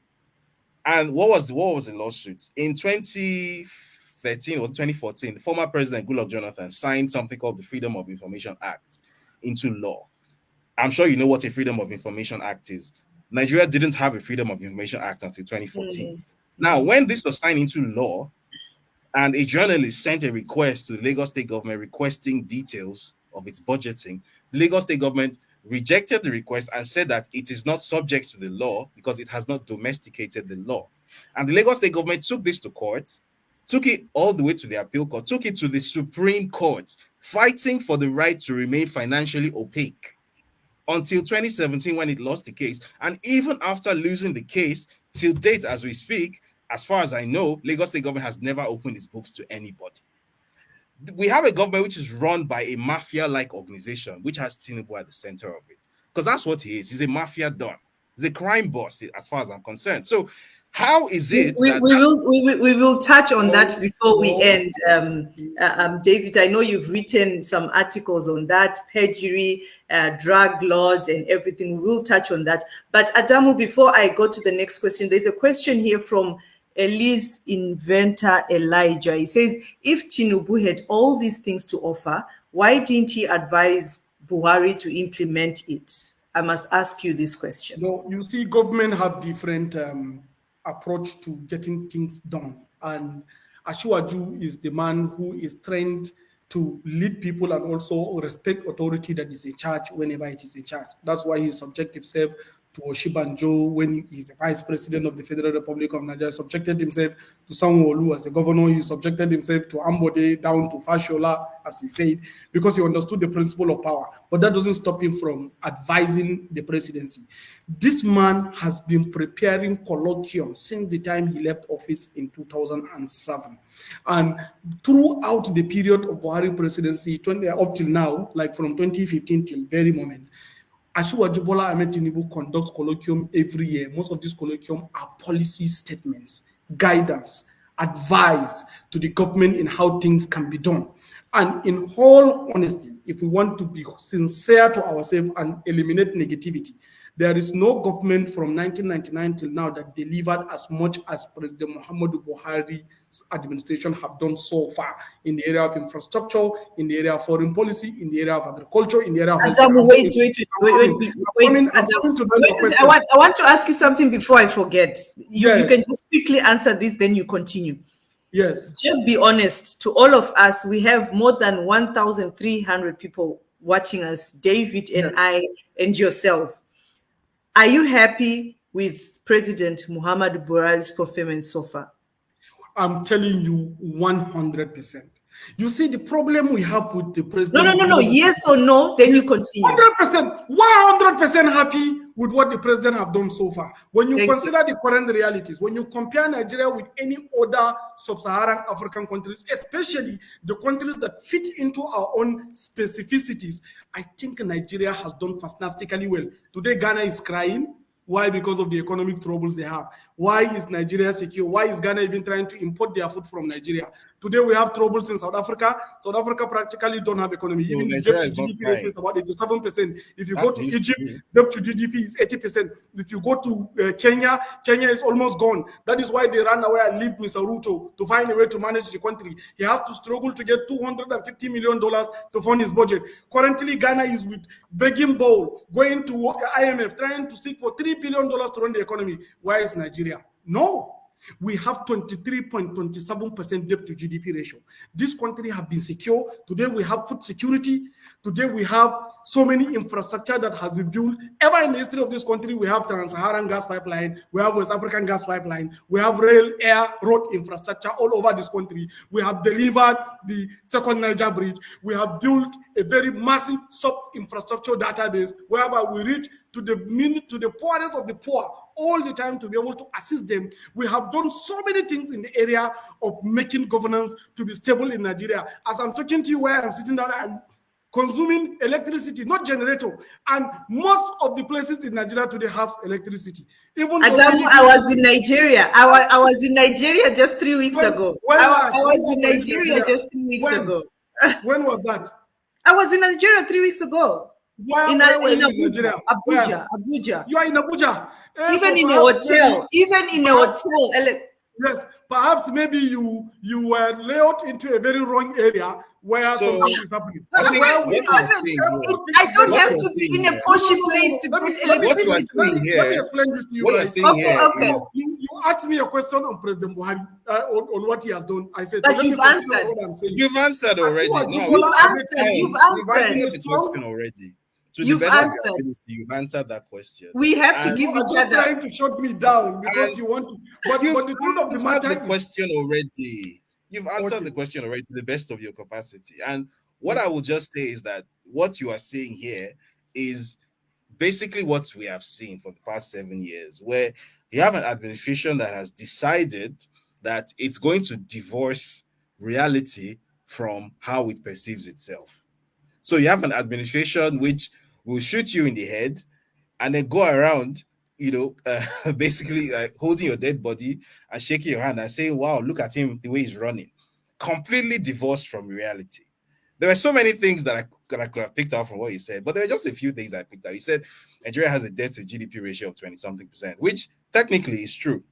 And what was the lawsuit? In 2013 or 2014, the former president Goodluck Jonathan signed something called the Freedom of Information Act into law. I'm sure you know what a Freedom of Information Act is. Nigeria didn't have a Freedom of Information Act until 2014. Mm-hmm. Now, when this was signed into law, and a journalist sent a request to the Lagos state government requesting details of its budgeting, the Lagos state government rejected the request and said that it is not subject to the law because it has not domesticated the law. And the Lagos state government took this to court, took it all the way to the appeal court, took it to the Supreme Court, fighting for the right to remain financially opaque until 2017 when it lost the case. And even after losing the case, till date as we speak, as far as I know, Lagos state government has never opened its books to anybody. We have a government which is run by a mafia-like organization, which has Tinubu at the center of it. Because that's what he is. He's a mafia don. He's a crime boss, as far as I'm concerned. So how is it we will touch on that before we end, David? I know you've written some articles on that, perjury, drug laws and everything. We'll touch on that. But Adamu, before I go to the next question, there's a question here from Elise Inventor Elijah. He says, if Tinubu had all these things to offer, why didn't he advise Buhari to implement it? I must ask you this question. No, you see, government have different approach to getting things done. And Asiwaju is the man who is trained to lead people and also respect authority that is in charge whenever it is in charge. That's why he subjected himself to Oshibanjo when he's the vice president of the Federal Republic of Nigeria, subjected himself to Sanwo-Olu as a governor, he subjected himself to Ambode, down to Fashola, as he said, because he understood the principle of power. But that doesn't stop him from advising the presidency. This man has been preparing colloquium since the time he left office in 2007. And throughout the period of Buhari presidency, up till now, like from 2015 till very moment, Asiwaju Bola Ahmed Tinubu conducts colloquium every year. Most of these colloquium are policy statements guidance, advice to the government in how things can be done. And in all honesty, if we want to be sincere to ourselves and eliminate negativity, there is no government from 1999 till now that delivered as much as President Muhammadu Buhari's administration have done so far in the area of infrastructure, in the area of foreign policy, in the area of agriculture, in the area of Adamu, wait. Adamu, I want to ask you something before I forget. You can just quickly answer this, then you continue. Yes. Just be honest to all of us. We have more than 1,300 people watching us, David and I and yourself. Are you happy with President Muhammadu Buhari's performance so far? I'm telling you 100%. You see, the problem we have with the president... No. Yes or no, then you continue. 100%. 100% happy with what the president have done so far. When you consider the current realities, when you compare Nigeria with any other sub-Saharan African countries, especially the countries that fit into our own specificities, I think Nigeria has done fantastically well. Today, Ghana is crying. Why? Because of the economic troubles they have. Why is Nigeria secure? Why is Ghana even trying to import their food from Nigeria? Today we have troubles in South Africa. South Africa practically don't have economy. Even the debt to GDP ratio is about 87%. If you go to Egypt, debt to GDP is 80%. If you go to Kenya, Kenya is almost gone. That is why they ran away and leave Mr. Ruto to find a way to manage the country. He has to struggle to get $250 million to fund his budget. Currently, Ghana is with begging bowl, going to IMF, trying to seek for $3 billion to run the economy. Why is Nigeria? No. We have 23.27% debt to GDP ratio. This country has been secure. Today we have food security. Today we have so many infrastructure that has been built. Ever in the history of this country, we have Trans-Saharan gas pipeline, we have West African gas pipeline, we have rail, air, road infrastructure all over this country. We have delivered the second Niger bridge. We have built a very massive sub-infrastructure database whereby we reach to the poorest of the poor all the time to be able to assist them. We have done so many things in the area of making governance to be stable in Nigeria. As I'm talking to you where I'm sitting down, I'm consuming electricity, not generator. And most of the places in Nigeria today have electricity. Even Adamu, I was in Nigeria. I was in Nigeria just 3 weeks ago. I was in Nigeria just 3 weeks ago. When was that? I was in Nigeria 3 weeks ago. In Nigeria? Abuja. You are in Abuja. Even in a hotel. Yes, perhaps maybe you were laid into a very wrong area where something is happening. I don't have to be in a poshy place to get electricity. Let me explain this to you. Okay. You asked me a question on President Buhari, on what he has done. I said, but you've answered. You've answered already. You've answered the question already. You've answered that question. We have to give each other. Trying to shut me down because you want to. But the truth of the matter, the question already. You've answered the question already to the best of your capacity. And what I will just say is that what you are saying here is basically what we have seen for the past 7 years, where you have an administration that has decided that it's going to divorce reality from how it perceives itself. So you have an administration which will shoot you in the head and then go around, basically holding your dead body and shaking your hand and saying, wow, look at him, the way he's running. Completely divorced from reality. There were so many things that I could have picked out from what you said, but there were just a few things I picked out. You said Nigeria has a debt to GDP ratio of 20-something%, which technically is true.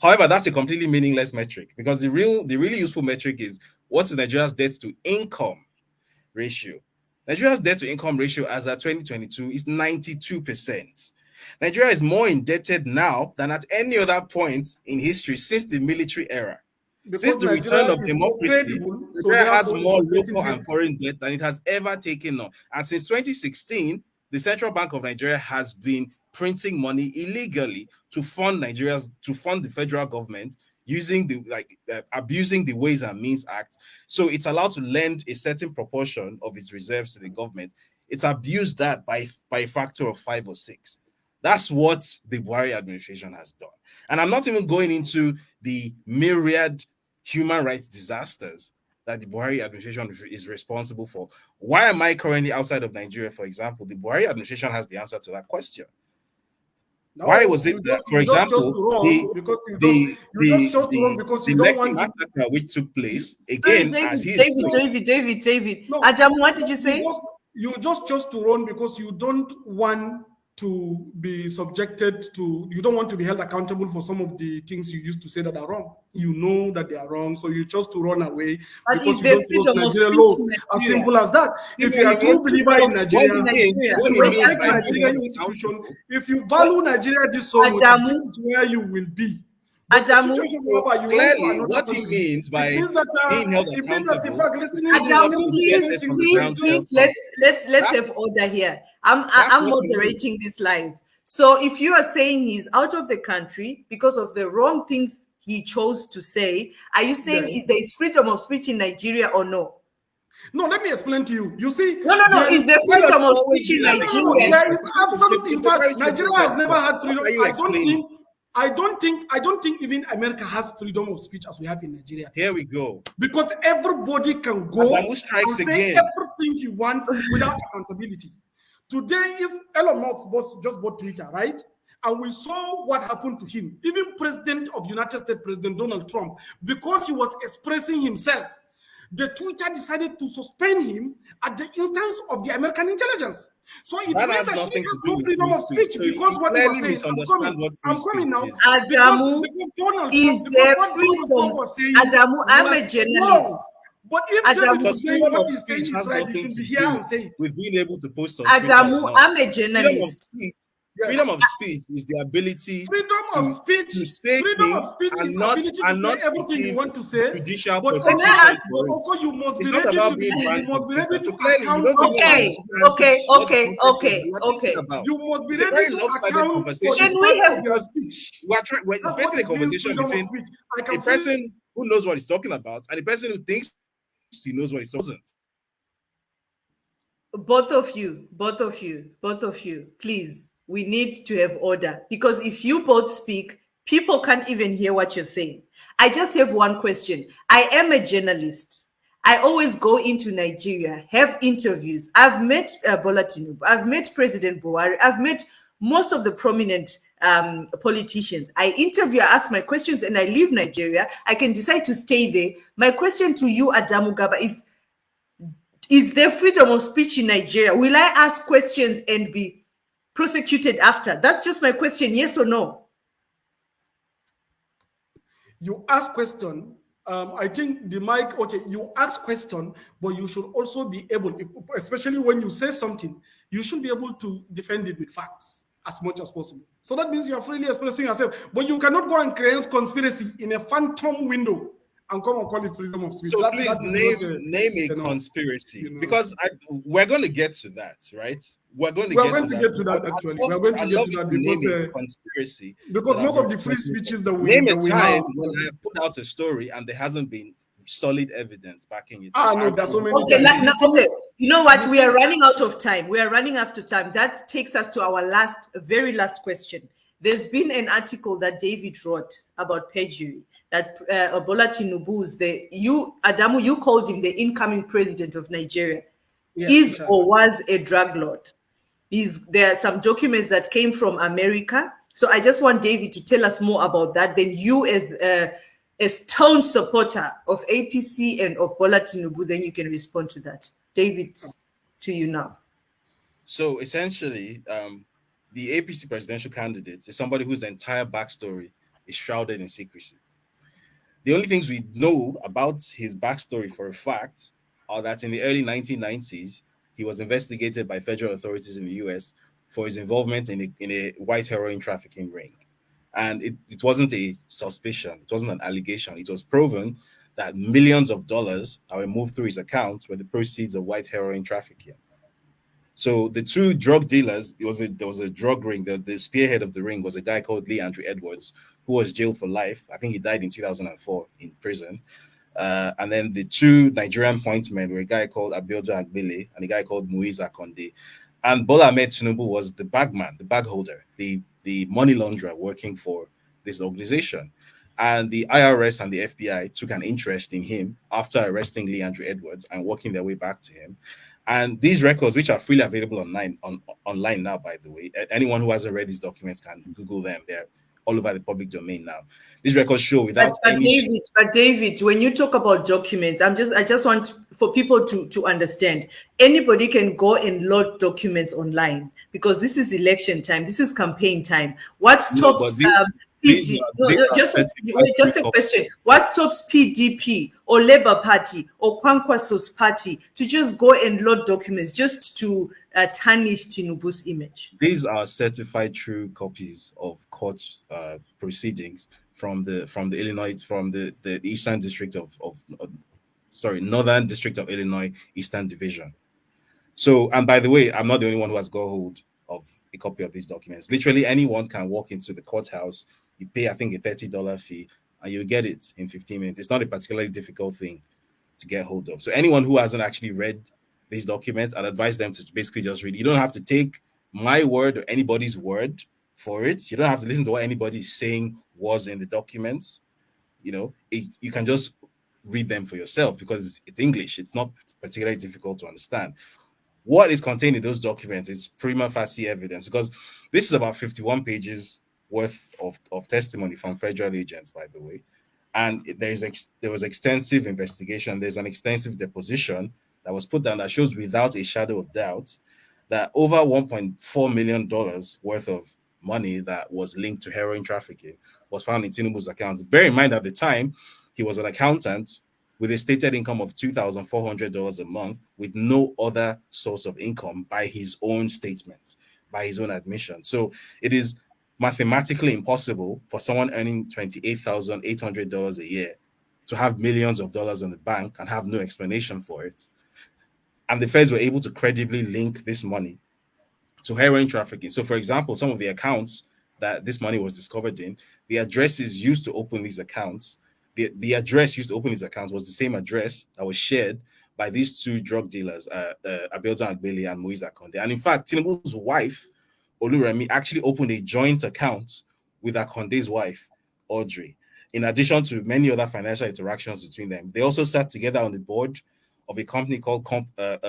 However, that's a completely meaningless metric because the really useful metric is what is Nigeria's debt to income ratio. Nigeria's debt to income ratio as at 2022 is 92%. Nigeria is more indebted now than at any other point in history since the military era. Because since the return of democracy, Nigeria has more local and foreign debt than it has ever taken on. And since 2016, the Central Bank of Nigeria has been printing money illegally to fund the federal government using abusing the Ways and Means Act. So it's allowed to lend a certain proportion of its reserves to the government. It's abused that by a factor of 5 or 6. That's what the Buhari administration has done. And I'm not even going into the myriad human rights disasters that the Buhari administration is responsible for. Why am I currently outside of Nigeria, for example? The Buhari administration has the answer to that question. Why No, was it that, for you just chose example, to run because the you just chose to run because the you don't Lekki want to. massacre which took You, place Sorry, again, as David, he is David, saying, David, David, David. no, Adam, what did you say? you just chose to run because you don't want to be subjected to. You don't want to be held accountable for some of the things you used to say that are wrong. You know that they are wrong, so you chose to run away But because is you there don't trust freedom of Nigerian speech laws. in As Nigeria? simple as that. you If know, you are he a true means believer Freedom in of what speech in he Nigeria, means, Nigeria. if what you he Wait, means respect by Adam, being Nigerian held institution, accountable. if you value Nigeria this so much, Adamu, this is where you will be. But the Adamu, situation So whereby you run to clearly, another what he country, means by being held it means that in accountable fact is listening having Adamu, nothing listening to to get please, certain this things from the is please, ground difficult. self. please, let's That, have order here. that's I'm what he means. moderating this live. So if you are saying he's out of the country because of the wrong things he chose to say, are you saying Yes. is there is freedom of speech in Nigeria or no? No, let me explain to you. You see, No, no, no. there is Is there Why does freedom it of always speech be in like no. Nigeria? There is explanation? absolutely. In It's a fact, very simple Nigeria has never question. had What freedom. are you explaining? I don't think even America has freedom of speech as we have in Nigeria Here today. we go. Because everybody can Adamu go and strikes say again. everything he wants without accountability. Today, if Elon Musk just bought Twitter, right? And we saw what happened to him, even President of United States, President Donald Trump, because he was expressing himself, the Twitter decided to suspend him at the instance of the American intelligence. So it That means has that he nothing has to do no with freedom free of speech. speech So because you what he was clearly saying, misunderstand what free I'm speech coming now, is. Adamu, is Because there what Donald Trump freedom? was saying Adamu, I'm a was journalist. wrong. But if David Adamu, is Because saying freedom what of he's saying speech is has right, he nothing should to be here do and say it. with being able to post on Twitter or Adamu, not. I'm a Freedom of journalist. speech, Yes. freedom of speech is the ability to say Freedom of things speech is and ability to and say not everything you receive want to say, judicial but Can also, I prosecution ask? for it. you must be It's not ready about to being you banned must from be Twitter. ready So to clearly, you account don't for even your Okay, understand okay, what the okay, context of okay, what it is okay. about. you must be It's a ready very to lopsided account for the conversation. Can we fact have of your speech. We're That's what facing a it means, conversation freedom of between speech. I a can feel person who knows what he's talking about and a person who thinks he knows what he's talking about. Both of you, please, we need to have order because if you both speak, people can't even hear what you're saying. I just have one question. I am a journalist. I always go into Nigeria, have interviews. I've met Bola Tinubu, I've met President Buhari, I've met most of the prominent politicians. I interview, I ask my questions, and I leave Nigeria. I can decide to stay there. My question to you, Adamu Garba, is there freedom of speech in Nigeria? Will I ask questions and be prosecuted after? That's just my question. Yes or no? you ask question. I think the mic, okay, you ask question, but you should also be able, especially when you say something, you should be able to defend it with facts as much as possible. So that means you are freely expressing yourself, but you cannot go and create conspiracy in a phantom window and come and call it freedom of speech. So That please is not name a enough, conspiracy you know. because we're going to get to that, right? We're going to We are get going to to that. get to So that actually. We are going to I'd get love to you that to name a conspiracy because that I've most been of the free responsible for. speeches Name a that we time have. when I have put out a story and there hasn't been solid evidence backing it up. No, there's so many Okay, times. okay. You know what? You We are see, running out of time. We are running out of time. That takes us to our very last question. There's been an article that David wrote about perjury that Bola Tinubu is Adamu, you called him the incoming president of Nigeria, yes, is sure. or was a drug lord. There are some documents that came from America. So I just want David to tell us more about that. Then you, as a staunch supporter of APC and of Bola Tinubu, then you can respond to that. David, to you now. So essentially, the APC presidential candidate is somebody whose entire backstory is shrouded in secrecy. The only things we know about his backstory for a fact are that in the early 1990s, he was investigated by federal authorities in the US for his involvement in a white heroin trafficking ring. And it wasn't a suspicion, it wasn't an allegation. It was proven that millions of dollars that were moved through his accounts were the proceeds of white heroin trafficking. So the two drug dealers, there was a drug ring. The spearhead of the ring was a guy called Lee Andrew Edwards, who was jailed for life. I think he died in 2004 in prison. And then the two Nigerian point men were a guy called Abiodun Agbele and a guy called Muiz Akonde. And Bola Ahmed Tinubu was the bagman, the bag holder, the money launderer working for this organization. And the IRS and the FBI took an interest in him after arresting Lee Andrew Edwards and working their way back to him. And these records, which are freely available online now, by the way, anyone who hasn't read these documents can Google them. They're all over the public domain now. These records show without any. But David, when you talk about documents, I just want for people to understand. Anybody can go and load documents online because this is election time. This is campaign time. What No, but stops these PD? are, No, these no, are just a question. What stops PDP or Labour Party or Kwankwaso's party to just go and load documents just to tarnish Tinubu's image? These are certified true copies of court proceedings from the Illinois, from the Eastern District of Northern District of Illinois, Eastern Division. So, and by the way, I'm not the only one who has got hold of a copy of these documents. Literally anyone can walk into the courthouse. You pay, I think, a $30 fee, and you get it in 15 minutes. It's not a particularly difficult thing to get hold of. So anyone who hasn't actually read these documents, I'd advise them to basically just read. You don't have to take my word or anybody's word for it. You don't have to listen to what anybody is saying was in the documents. You can just read them for yourself because it's English. It's not particularly difficult to understand. What is contained in those documents is prima facie evidence, because this is about 51 pages worth of testimony from federal agents, by the way. And there was extensive investigation. There's an extensive deposition that was put down that shows without a shadow of doubt that over $1.4 million worth of money that was linked to heroin trafficking was found in Tinubu's accounts. Bear in mind, at the time, he was an accountant with a stated income of $2,400 a month with no other source of income by his own statement, by his own admission. So it is mathematically impossible for someone earning $28,800 a year to have millions of dollars in the bank and have no explanation for it. And the feds were able to credibly link this money to heroin trafficking. So, for example, some of the accounts that this money was discovered in, the addresses used to open these accounts, the address used to open these accounts was the same address that was shared by these two drug dealers, Abiodun Agbeli and Moise Akonde. And in fact, Tinubu's wife, Oluremi, actually opened a joint account with Akonde's wife, Audrey. In addition to many other financial interactions between them, they also sat together on the board of a company called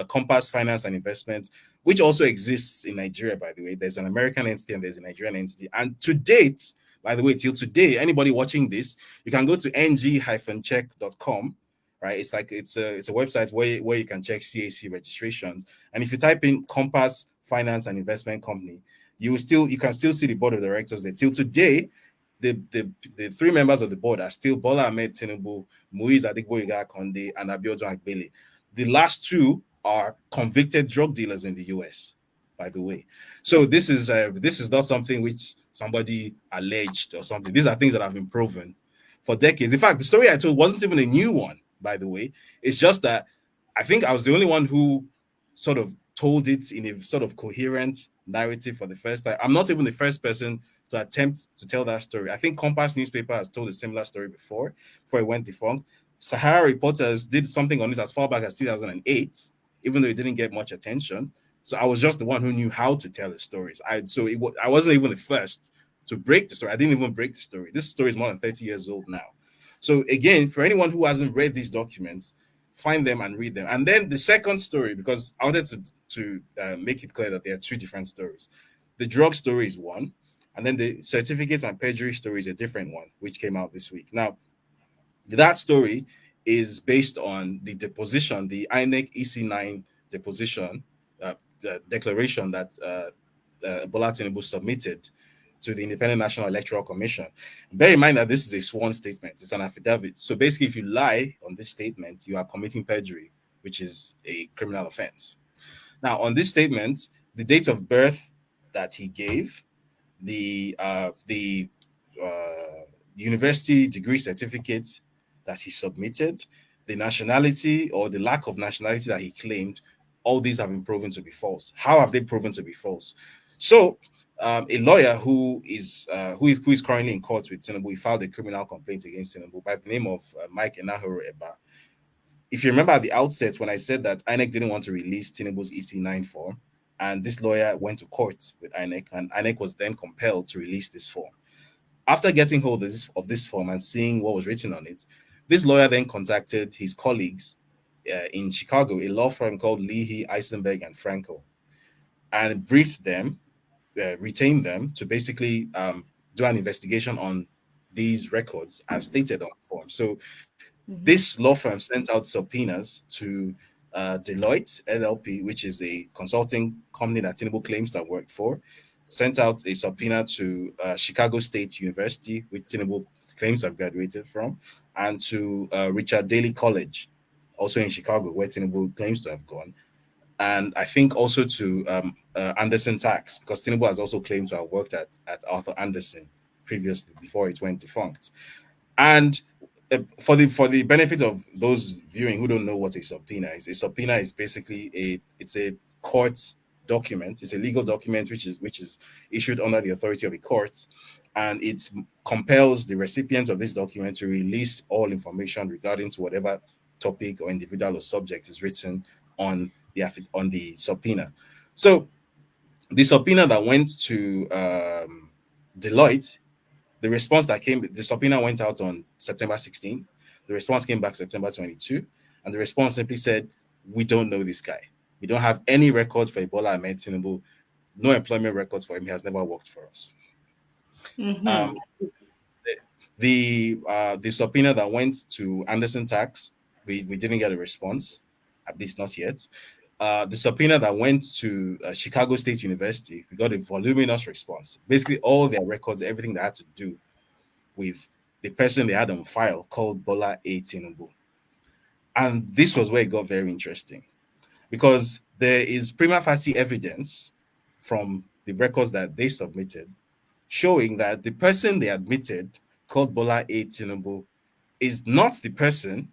Compass Finance and Investment, which also exists in Nigeria, by the way. There's an American entity and there's a Nigerian entity. And to date, by the way, till today, anybody watching this, you can go to ng-check.com, right? It's a website where you can check CAC registrations. And if you type in Compass Finance and Investment Company, you can still see the board of directors there. Till today, the three members of the board are still Bola Ahmed Tinubu, Moise Adegboyega Akonde, and Abiodun Agbeli. The last two are convicted drug dealers in the US, by the way. So this is not something which somebody alleged or something. These are things that have been proven for decades. In fact, the story I told wasn't even a new one, by the way. It's just that I think I was the only one who sort of told it in a sort of coherent narrative for the first time. I'm not even the first person to attempt to tell that story. I think Compass newspaper has told a similar story before it went defunct. Sahara Reporters did something on this as far back as 2008, even though it didn't get much attention. So I was just the one who knew how to tell the stories. I wasn't even the first to break the story. I didn't even break the story. This story is more than 30 years old now. So again, for anyone who hasn't read these documents, find them and read them. And then the second story, because I wanted to make it clear that there are two different stories. The drug story is one, and then the certificates and perjury story is a different one, which came out this week. Now, that story is based on the deposition, the INEC EC9 deposition, the declaration that Bola Tinubu submitted to the Independent National Electoral Commission. Bear in mind that this is a sworn statement. It's an affidavit. So basically, if you lie on this statement, you are committing perjury, which is a criminal offense. Now, on this statement, the date of birth that he gave, the university degree certificate that he submitted, the nationality or the lack of nationality that he claimed, all these have been proven to be false. How have they proven to be false? So a lawyer who is currently in court with Tinubu, he filed a criminal complaint against Tinubu by the name of Mike Enahoro Eba. If you remember at the outset when I said that INEC didn't want to release Tinubu's EC9 form, and this lawyer went to court with INEC, and INEC was then compelled to release this form. After getting hold of this form and seeing what was written on it, this lawyer then contacted his colleagues in Chicago, a law firm called Leahy, Eisenberg, and Frankel, and briefed them, retained them to basically do an investigation on these records as stated on the form. So Mhm. this law firm sent out subpoenas to Deloitte LLP, which is a consulting company that Tinubu claims to have worked for, sent out a subpoena to Chicago State University, which Tinubu claims to have graduated from, and to Richard Daley College, also in Chicago, where Tinubu claims to have gone. And I think also to Anderson Tax, because Tinubu has also claimed to have worked at Arthur Anderson previously before it went defunct. And for the benefit of those viewing who don't know what a subpoena is basically a court document. It's a legal document which is issued under the authority of a court, and it compels the recipient of this document to release all information regarding to whatever topic or individual or subject is written on the subpoena. So the subpoena that went to Deloitte, the subpoena went out on September 16. The response came back September 22. And the response simply said, we don't know this guy. We don't have any records for Ebola Ahmed Tinubu, no employment records for him. He has never worked for us. Mhm. Um, the subpoena that went to Anderson Tax, we didn't get a response, at least not yet. The subpoena that went to Chicago State University, we got a voluminous response. Basically, all their records, everything that had to do with the person they had on file called Bola A. Tinubu. And this was where it got very interesting because there is prima facie evidence from the records that they submitted showing that the person they admitted called Bola A. Tinubu is not the person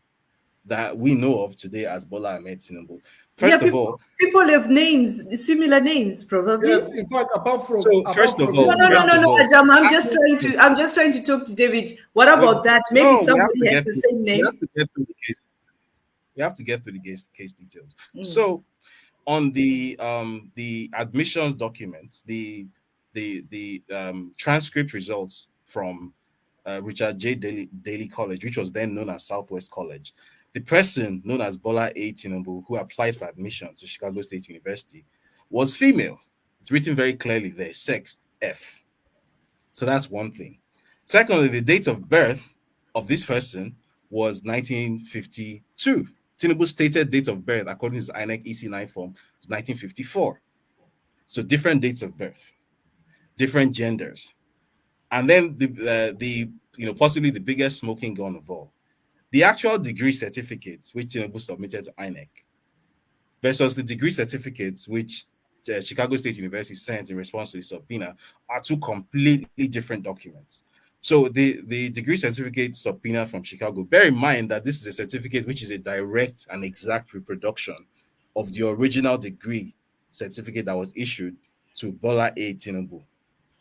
that we know of today as Bola Ahmed Tinubu. Yeah, First of all, people have names, similar names, probably. Yes, in fact, so first of No, all, no, no, first no, of no, all, Adam. after I'm just trying to talk to David. What we, about that? Maybe no, we have to somebody has get the to same we have name. to get through the case. We have to get through the case details. Mm. So on the admissions documents, the transcript results from Richard J. Daley College, which was then known as Southwest College. The person known as Bola A. Tinubu, who applied for admission to Chicago State University, was female. It's written very clearly there, sex F. So that's one thing. Secondly, the date of birth of this person was 1952. Tinubu's stated date of birth, according to his INEC EC9 form, was 1954. So different dates of birth, different genders, and then the possibly the biggest smoking gun of all, the actual degree certificates which Tinubu submitted to INEC versus the degree certificates which Chicago State University sent in response to the subpoena are two completely different documents. So the degree certificate subpoena from Chicago, bear in mind that this is a certificate which is a direct and exact reproduction of the original degree certificate that was issued to Bola A. Tinubu,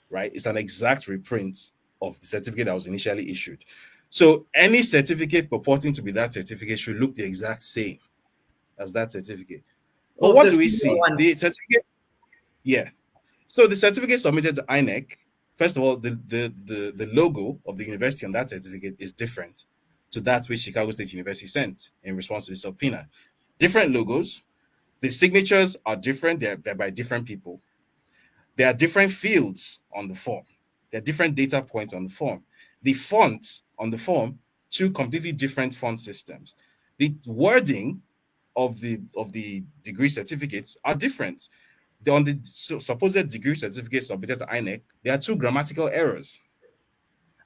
right? It's an exact reprint of the certificate that was initially issued. So any certificate purporting to be that certificate should look the exact same as that certificate. But Of what the do we female see? one. The certificate, yeah. So the certificate submitted to INEC, first of all, the logo of the university on that certificate is different to that which Chicago State University sent in response to the subpoena. Different logos. The signatures are different. They're by different people. There are different fields on the form. There are different data points on the form. The font on the form, two completely different font systems. The wording of the degree certificates are different. On the supposed degree certificate submitted to INEC, there are two grammatical errors.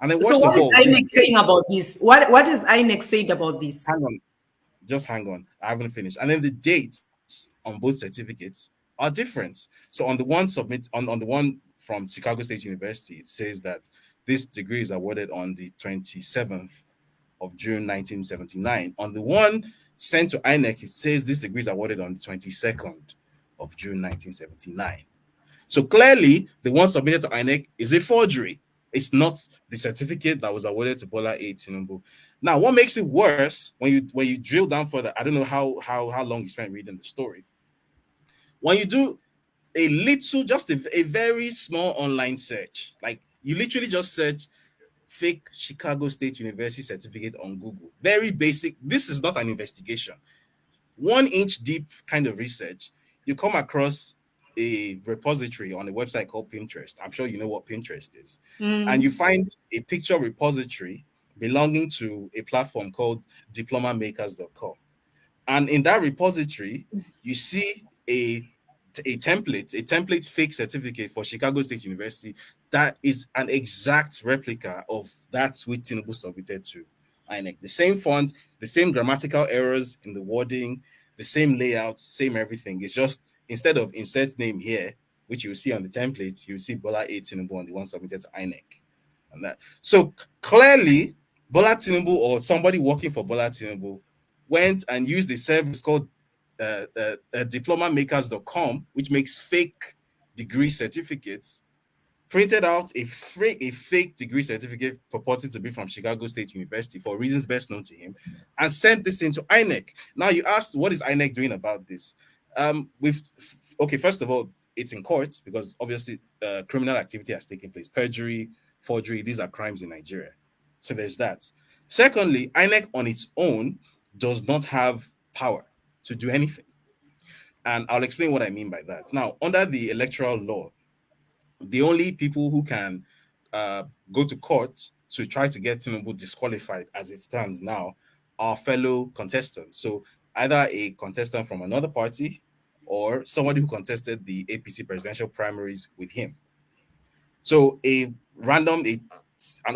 And then So worst what of is all, the INEC saying date. about this? What is INEC saying about this? Hang on, just hang on. I haven't finished. And then the dates on both certificates are different. So on the one on the one from Chicago State University, it says that this degree is awarded on the 27th of June 1979. On the one sent to INEC, it says this degree is awarded on the 22nd of June 1979. So clearly, the one submitted to INEC is a forgery. It's not the certificate that was awarded to Bola A. Tinubu. Now, what makes it worse when you drill down further? I don't know how long you spent reading the story. When you do a little, just a very small online search, like you literally just search fake Chicago State University certificate on Google. Very basic. This is not an investigation. 1 inch deep kind of research, you come across a repository on a website called Pinterest. I'm sure you know what Pinterest is. And you find a picture repository belonging to a platform called diplomamakers.com. And in that repository, you see a template fake certificate for Chicago State University that is an exact replica of that which Tinubu submitted to INEC. The same font, the same grammatical errors in the wording, the same layout, same everything. It's just instead of insert name here, which you see on the template, you see Bola A Tinubu on the one submitted to INEC. And that. So clearly, Bola Tinubu or somebody working for Bola Tinubu went and used a service called diplomamakers.com, which makes fake degree certificates, printed out a fake degree certificate purported to be from Chicago State University for reasons best known to him, and sent this into INEC. Now you asked, what is INEC doing about this? First of all, it's in court because obviously criminal activity has taken place. Perjury, forgery, these are crimes in Nigeria. So there's that. Secondly, INEC on its own does not have power to do anything. And I'll explain what I mean by that. Now, under the electoral law, the only people who can go to court to try to get Tinubu disqualified as it stands now are fellow contestants. So either a contestant from another party or somebody who contested the APC presidential primaries with him. So an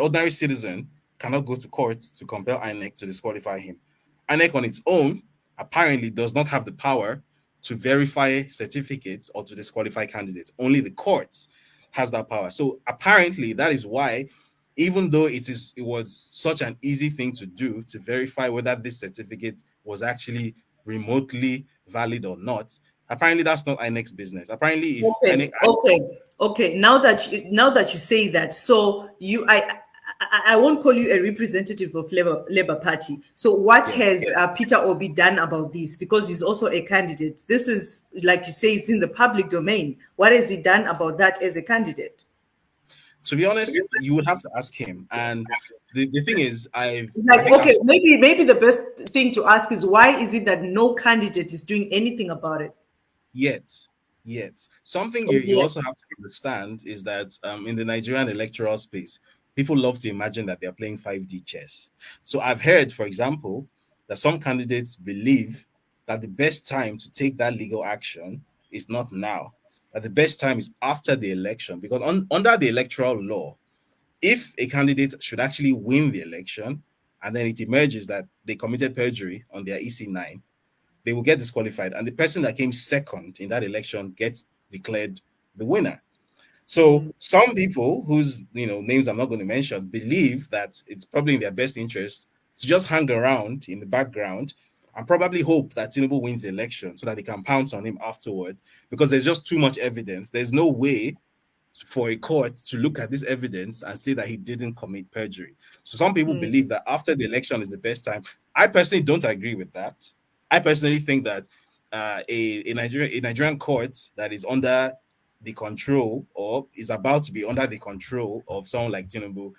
ordinary citizen cannot go to court to compel INEC to disqualify him. INEC on its own apparently does not have the power to verify certificates or to disqualify candidates. Only the courts has that power. So apparently that is why, even though it was such an easy thing to do to verify whether this certificate was actually remotely valid or not, apparently that's not INEC's business. Apparently, Okay. Now that you say that, so I won't call you a representative of Labour Party. So what has Peter Obi done about this? Because he's also a candidate. This is, like you say, it's in the public domain. What has he done about that as a candidate? To be honest, you would have to ask him. And the thing is, maybe the best thing to ask is, why is it that no candidate is doing anything about it? Yet. Something you also have to understand is that in the Nigerian electoral space, people love to imagine that they're playing 5D chess. So I've heard, for example, that some candidates believe that the best time to take that legal action is not now, that the best time is after the election, because under the electoral law, if a candidate should actually win the election and then it emerges that they committed perjury on their EC9, they will get disqualified. And the person that came second in that election gets declared the winner. So some people whose names I'm not going to mention believe that it's probably in their best interest to just hang around in the background and probably hope that Tinubu wins the election so that they can pounce on him afterward, because there's just too much evidence. There's no way for a court to look at this evidence and say that he didn't commit perjury. So some people believe that after the election is the best time. I personally don't agree with that. I personally think that a Nigerian court that is under the control or is about to be under the control of someone like Tinubu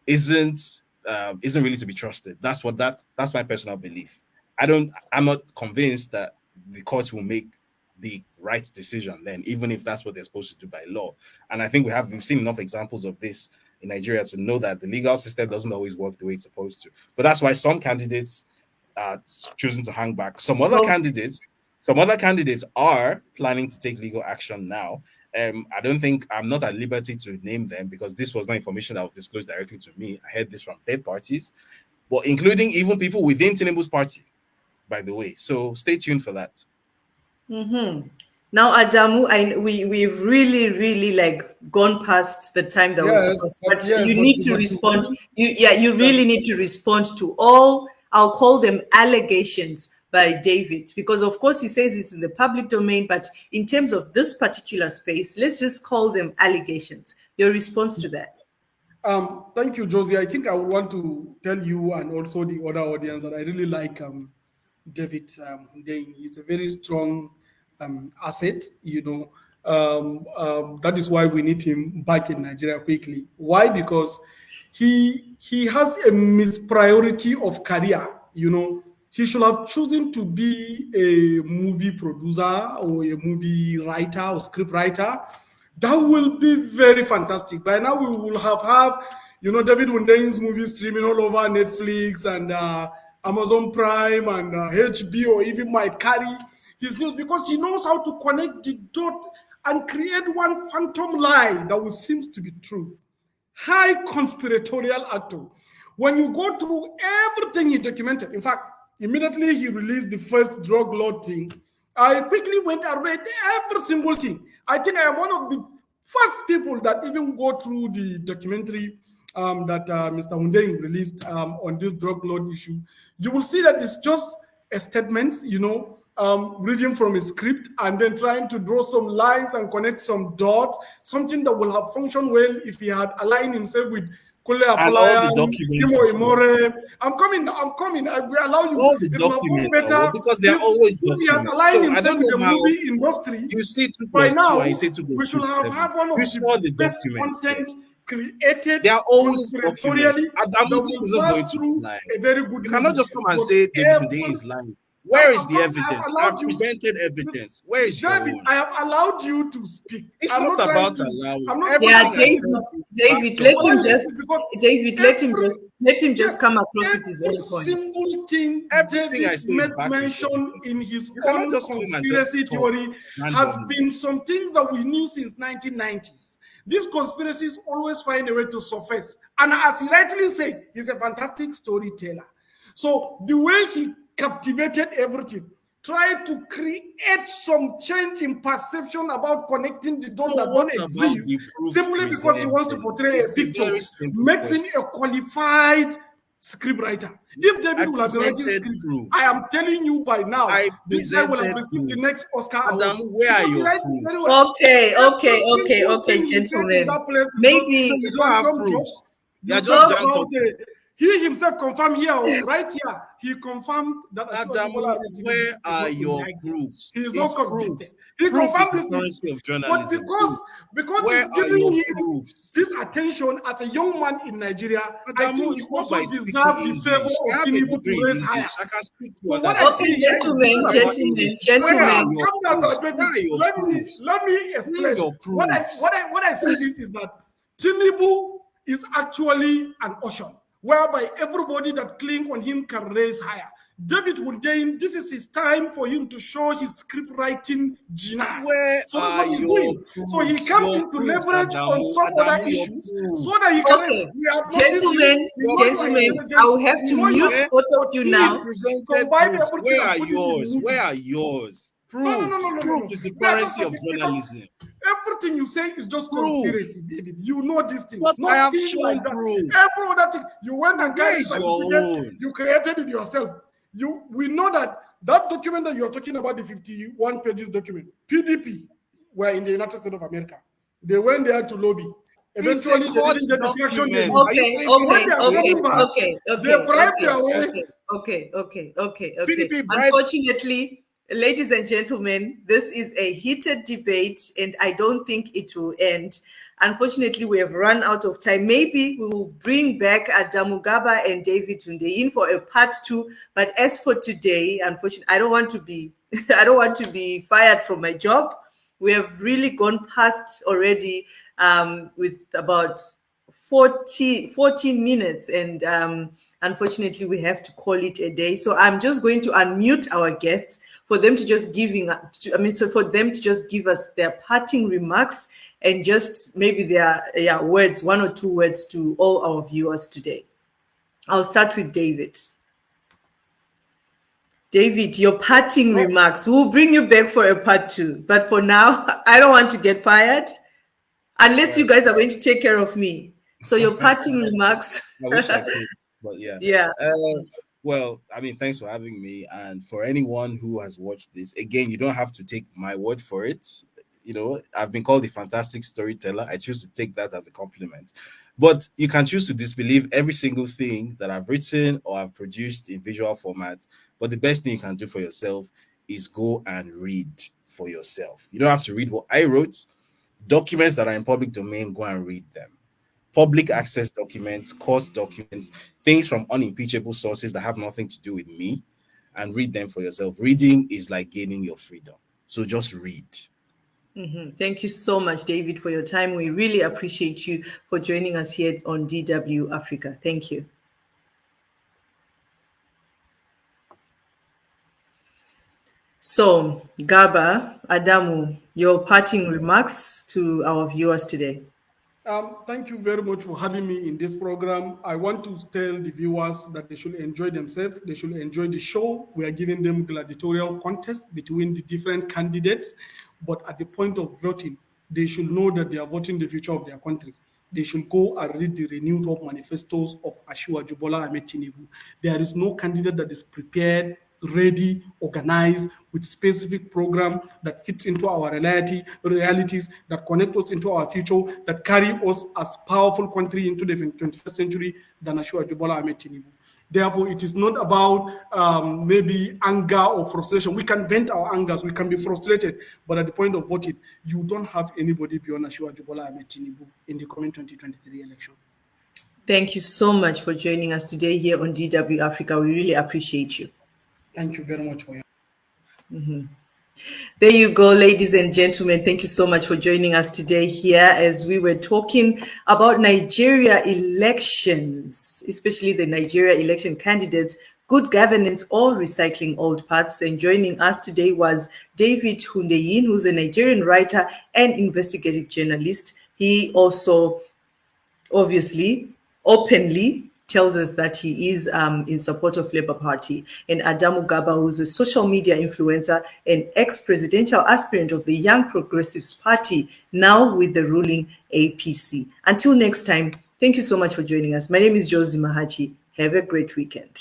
isn't really to be trusted. That's my personal belief. I'm not convinced that the courts will make the right decision then, even if that's what they're supposed to do by law. And I think we've seen enough examples of this in Nigeria to know that the legal system doesn't always work the way it's supposed to. But that's why some candidates are choosing to hang back. Some other candidates are planning to take legal action now. I'm not at liberty to name them because this was not information that was disclosed directly to me. I heard this from third parties, but including even people within Tinubu's party, by the way. So stay tuned for that. Now, Adamu, we've really gone past the time that was supposed. But you need to respond. You really need to respond to all, I'll call them allegations by David, because of course he says it's in the public domain, but in terms of this particular space, let's just call them allegations. Your response to that? Thank you, Josie. I think I would want to tell you and also the other audience that I really like David Hundeyin. He's a very strong asset, that is why we need him back in Nigeria quickly. Why? Because he has a mispriority of career, he should have chosen to be a movie producer or a movie writer or script writer. That will be very fantastic. By now, we will have David Hundeyin's movies streaming all over Netflix and Amazon Prime and HBO, even might carry his news because he knows how to connect the dot and create one phantom lie that will seems to be true. High conspiratorial actor. When you go through everything he documented, in fact, immediately he released the first drug lord thing, I quickly went and read every single thing. I think I am one of the first people that even go through the documentary that Mr. Hundeyin released on this drug lord issue. You will see that it's just a statement, reading from a script and then trying to draw some lines and connect some dots, something that will have functioned well if he had aligned himself with Kule And all the Afolayan, documents. Timo Imore. I'm coming. I will allow you. All the It will documents, be better because they are always if he had documents. aligned So I himself don't with know the how movie industry. you say 2 By plus 2 now, and you say 2 plus we 2 should is have 7. had one of You saw the the best documents there. content created They are always conspiratorially documents. Adamu, that this will isn't going pass to through fly. a very good You cannot movie. just come and But say David today every- is lying. Where is the I've evidence? allowed I've you- presented evidence. Where is your David, own? I have allowed you to speak. It's I'm not trying about to- allowing. I'm not Everything Yeah, I trying said to- David, backed let up. him just Because David, let him just come across with his every own point. single thing Everything I David say is backed with mentioned evidence. in his You cannot own just come and conspiracy just talk theory has randomly. been some things that we knew since 1990s. These conspiracies always find a way to surface. And as he rightly said, he's a fantastic storyteller. So the way he captivated everything, tried to create some change in perception about connecting the dots So that what don't about exist, the proofs simply because he wants to presented? portray It's a a picture, very simple makes him question. a qualified scriptwriter. If David I will have been writing presented script, proofs. I am telling you by now, I this guy will have presented received the proofs. next Oscar award. Adamu, where are Because he your writes proofs? very well. Okay, Every single thing he said in gentlemen. that place is Maybe So just you don't have jump. proofs. You're You just talk jam about talking. he himself confirmed here, right here. He confirmed that Adamu, where are your proofs? He is It's not proof. convicted. He Proof is confirmed the this thing. currency of But journalism. because Where it's are giving your him proofs? this attention as a young man in Nigeria, I Adamu, think he it's not also by deserves speaking the favor English. I of have a Tinubu degree to in raise higher. English. I can speak to So other what I people. Okay, see here is What about English? gentlemen. Where are your calm down, proofs? David. Where are your Let proofs? me Bring explain. your What proofs. I see this is that Tinubu is actually an ocean whereby everybody that cling on him can raise higher. David Hundeyin, this is his time for him to show his script writing genius. Where So that's are what he's your doing. proofs? So he comes Your into proofs, leverage on Adamu. some other Adamu, your issues proofs. so that he can. Okay, We have noticed him. gentlemen, We know you are gentlemen, I will have to we know you mute are- both of you he now. Presented combine proofs. everything Where and are put it in yours? movie. Where are yours? No. Proofs. Proof is the They are not currency of because journalism. everything you say is just Proof. conspiracy, David. You know this thing. But I have Nothing shown like that. proof. Every other thing you went and Where carried is your certificate, own? you created it yourself. We know that document that you are talking about, the 51 pages document, PDP were in the United States of America. They went there to lobby. It's a Eventually, they court didn't get the traction they document. needed. Are you Okay, saying When they are coming back, they bribe their way. okay. PDP bribe? Unfortunately, ladies and gentlemen, this is a heated debate, and I don't think it will end. Unfortunately, we have run out of time. Maybe we will bring back Adamu Garba and David Hundeyin for a part 2. But as for today, unfortunately, I don't want to be I don't want to be fired from my job. We have really gone past already with about 14 minutes, and unfortunately we have to call it a day. So I'm just going to unmute our guests for them to just for them to just give us their parting remarks and just maybe their words, 1 or 2 words to all our viewers today. I'll start with David. David, your parting remarks. We'll bring you back for a part 2, but for now, I don't want to get fired unless you guys are going to take care of me. So your parting remarks. I wish I could, but yeah. Yeah. Well, I mean, thanks for having me. And for anyone who has watched this, again, you don't have to take my word for it. You know, I've been called a fantastic storyteller. I choose to take that as a compliment. But you can choose to disbelieve every single thing that I've written or I've produced in visual format. But the best thing you can do for yourself is go and read for yourself. You don't have to read what I wrote. Documents that are in public domain, go and read them. Public access documents, court documents, things from unimpeachable sources that have nothing to do with me. and read them for yourself. Reading is like gaining your freedom. So just read. Thank you so much, David, for your time. We really appreciate you for joining us here on DW Africa. Thank you. So, Garba, Adamu, your parting remarks to our viewers today. Thank you very much for having me in this program. I want to tell the viewers that they should enjoy themselves. They should enjoy the show. We are giving them gladiatorial contests between the different candidates. But at the point of voting, they should know that they are voting the future of their country. They should go and read the renewed hope manifestos of Asiwaju Bola Ahmed Tinubu. There is no candidate that is prepared, ready, organized, with specific program that fits into our realities, that connect us into our future, that carry us as powerful country into the 21st century than Asiwaju Bola Ahmed Tinubu. Therefore, it is not about maybe anger or frustration. We can vent our angers, we can be frustrated, but at the point of voting, you don't have anybody beyond Asiwaju Bola Ahmed Tinubu in the coming 2023 election. Thank you so much for joining us today here on DW Africa. We really appreciate you. Thank you very much for your. There you go, ladies and gentlemen. Thank you so much for joining us today here as we were talking about Nigeria elections, especially the Nigeria election candidates, good governance or recycling old paths. And joining us today was David Hundeyin, who's a Nigerian writer and investigative journalist. He also obviously openly tells us that he is in support of Labour Party, and Adamu Garba, who's a social media influencer and ex-presidential aspirant of the Young Progressives Party, now with the ruling APC. Until next time, thank you so much for joining us. My name is Josie Mahachi. Have a great weekend.